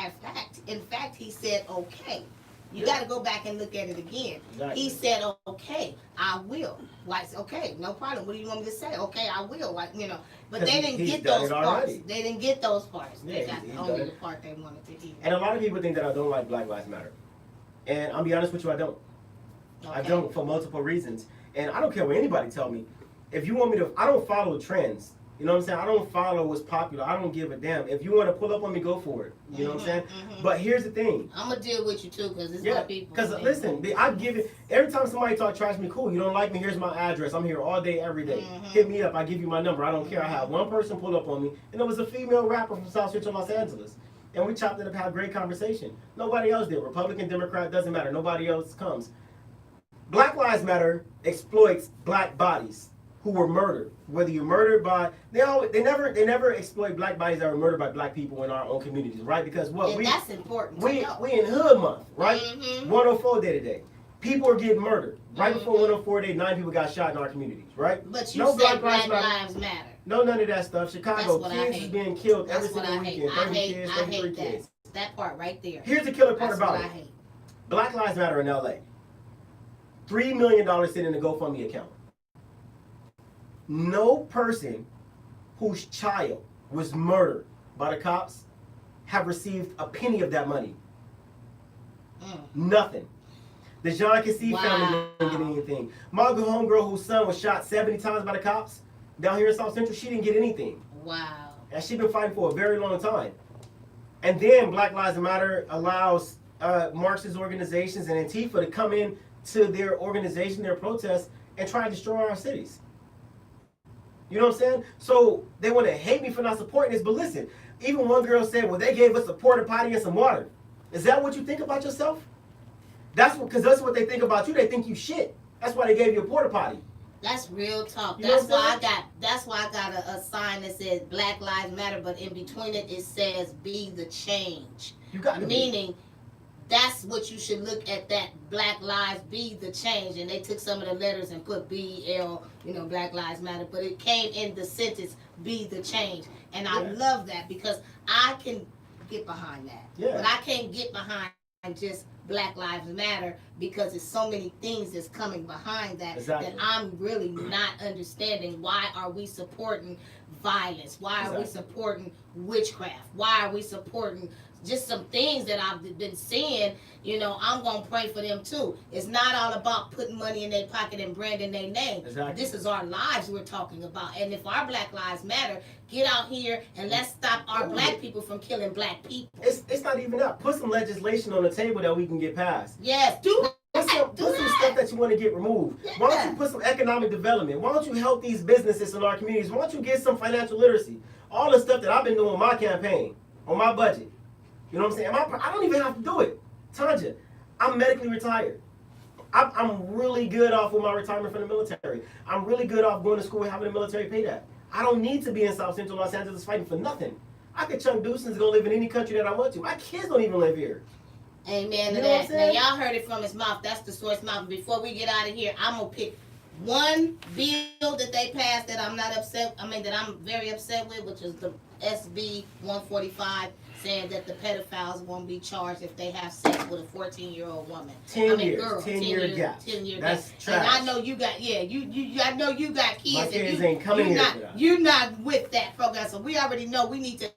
In fact, he said, okay. You got to go back and look at it again. Exactly. He said, okay, I will. Like, okay, no problem. What do you want me to say? Okay, I will. But they didn't get those parts. They didn't get those parts. They got only the part they wanted to hear. And a lot of people think that I don't like Black Lives Matter. And I'll be honest with you, I don't. Okay. I don't, for multiple reasons. And I don't care what anybody tell me. If you want me to, I don't follow trends. You know what I'm saying? I don't follow what's popular. I don't give a damn. If you want to pull up on me, go for it. You know what I'm saying? Mm-hmm. But here's the thing. I'm going to deal with you too, because it's my people. Because listen, I give it, every time somebody talk trash to me, cool. You don't like me, here's my address. I'm here all day, every day. Mm-hmm. Hit me up. I give you my number. I don't care. I had one person pull up on me, and it was a female rapper from South Central Los Angeles. And we chopped it up, had a great conversation. Nobody else did. Republican, Democrat, doesn't matter. Nobody else comes. Black Lives Matter exploits black bodies who were murdered. Whether you're murdered by, they never exploit black bodies that were murdered by black people in our own communities, right? Because that's important. We in Hood Month, right? Mm-hmm. 104 day today. People are getting murdered. Right before 104 day, 9 people got shot in our communities, right? But you said Black Lives Matter. No, none of that stuff. Chicago, kids is being killed every single weekend. 30 kids, 33 kids. That part right there. Here's the killer part about it. Black Lives Matter in LA. $3 million sitting in a GoFundMe account. No person whose child was murdered by the cops have received a penny of that money. Nothing. The Jean Cassie Wow. family didn't get anything. My homegirl whose son was shot 70 times by the cops down here in South Central, she didn't get anything. Wow. And she's been fighting for a very long time. And then Black Lives Matter allows Marxist organizations and Antifa to come in to their organization, their protests, and try to destroy our cities. You know what I'm saying? So they want to hate me for not supporting this, but listen, even one girl said, well, they gave us a porta potty and some water. Is that what you think about yourself? Because that's what they think about you. They think you shit. That's why they gave you a porta potty. That's real talk. You know That's what why I'm that's why I got a sign that says Black Lives Matter, but in between it says be the change. You got to be. Meaning that's what you should look at, that Black Lives be the change. And they took some of the letters and put BL, Black Lives Matter, but it came in the sentence be the change. And I love that because I can get behind that. Yeah. But I can't get behind just Black Lives Matter because there's so many things that's coming behind that Exactly. that I'm really not understanding. Why are we supporting violence? Why are we supporting witchcraft? Why are we supporting just some things that I've been seeing? I'm going to pray for them too. It's not all about putting money in their pocket and branding their name. Exactly. This is our lives we're talking about. And if our Black Lives Matter, get out here and let's stop our black people from killing black people. It's not even that. Put some legislation on the table that we can get passed. Yes, do Put some stuff that you want to get removed. Why don't you put some economic development? Why don't you help these businesses in our communities? Why don't you get some financial literacy? All the stuff that I've been doing on my campaign, on my budget. You know what I'm saying? I don't even have to do it. Tanja, I'm medically retired. I'm really good off with my retirement from the military. I'm really good off going to school and having the military pay that. I don't need to be in South Central Los Angeles fighting for nothing. I could chunk deuces and go live in any country that I want to. My kids don't even live here. Amen to You know what I'm that. Now saying? y'all heard it from his mouth. That's the source mouth. Before we get out of here, I'm gonna pick one bill that they passed that I'm not upset. That I'm very upset with, which is the SB 145, saying that the pedophiles won't be charged if they have sex with a 14-year-old woman. 10 years. Girl, 10-year gap. 10-year That's gap. trash. And I know you got, I know you got kids. My and kids you, ain't coming you're here not, for that. You're not with that program, so we already know we need to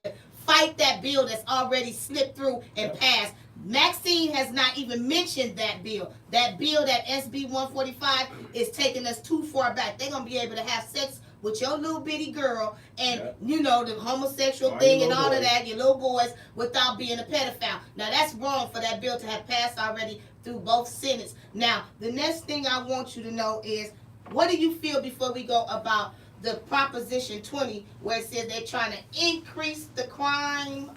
fight that bill that's already slipped through and passed. Maxine has not even mentioned that bill. That bill, that SB 145, is taking us too far back. They're going to be able to have sex with your little bitty girl and, the homosexual thing and all of that, your little boys, without being a pedophile. Now, that's wrong for that bill to have passed already through both Senates. Now, the next thing I want you to know is, what do you feel before we go about the Proposition 20, where it says they're trying to increase the crime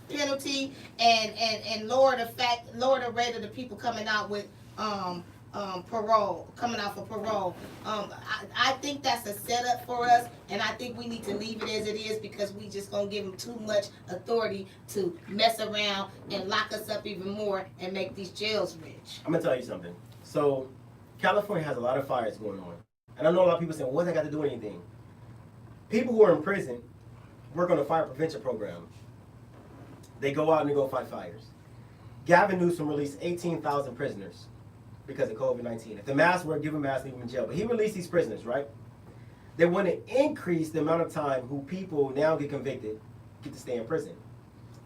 penalty and lower the rate of the people coming out with parole, coming out for parole. I think that's a setup for us, and I think we need to leave it as it is because we just gonna give them too much authority to mess around and lock us up even more and make these jails rich. I'm gonna tell you something. So, California has a lot of fires going on, and I know a lot of people saying, "Well, what does that got to do with anything?" People who are in prison work on a fire prevention program. They go out and they go fight fires. Gavin Newsom released 18,000 prisoners because of COVID-19. If the masks were, give them masks, leave them in jail. But he released these prisoners, right? They want to increase the amount of time who people now get convicted get to stay in prison.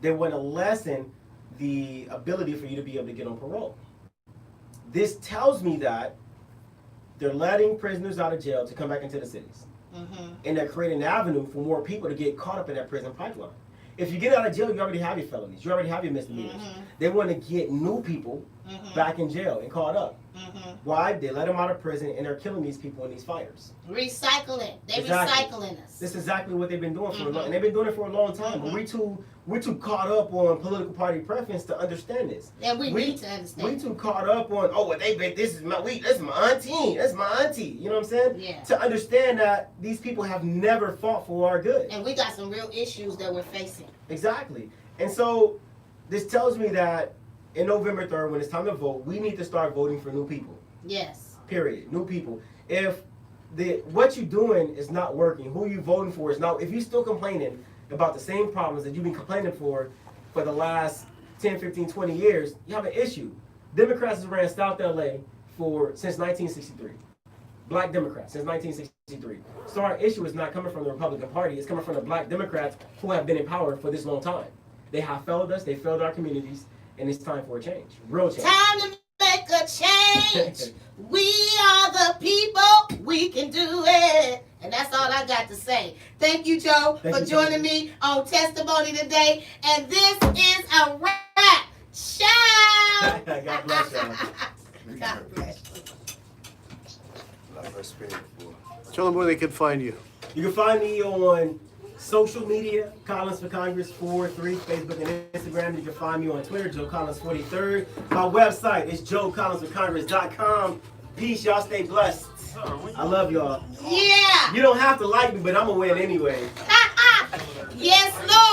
They want to lessen the ability for you to be able to get on parole. This tells me that they're letting prisoners out of jail to come back into the cities. And they're creating an avenue for more people to get caught up in that prison pipeline. If you get out of jail, you already have your felonies. You already have your misdemeanors. They want to get new people back in jail and caught up. Why? They let them out of prison and they're killing these people in these fires. Recycling. They're Exactly. recycling us. This is exactly what they've been doing for a long, and they've been doing it for a long time. But we're too caught up on political party preference to understand this. And we need to understand. We too caught up on, oh, well, this is my auntie. That's my auntie. You know what I'm saying? Yeah. To understand that these people have never fought for our good. And we got some real issues that we're facing. Exactly. And so this tells me that in November 3rd, when it's time to vote, we need to start voting for new people. Yes. Period. New people. If what you're doing is not working, who you voting for is not, if you're still complaining about the same problems that you've been complaining for the last 10, 15, 20 years, you have an issue. Democrats have ran South LA since 1963. Black Democrats since 1963. So our issue is not coming from the Republican Party, it's coming from the black Democrats who have been in power for this long time. They have failed us, they failed our communities, and it's time for a change. Real change. Time to make a change. We are the people, we can do it. And that's all I got to say. Thank you, Joe, for joining me on Testimony today. And this is a wrap. Ciao. God bless y'all. God bless you. Love her spirit, boy. Tell them where they can find you. You can find me on social media, Collins for Congress 43, Facebook and Instagram. You can find me on Twitter, Joe Collins 43rd. My website is joecollinsforcongress.com. Peace, y'all stay blessed. I love y'all. Yeah. You don't have to like me, but I'm gonna win anyway. Yes, Lord.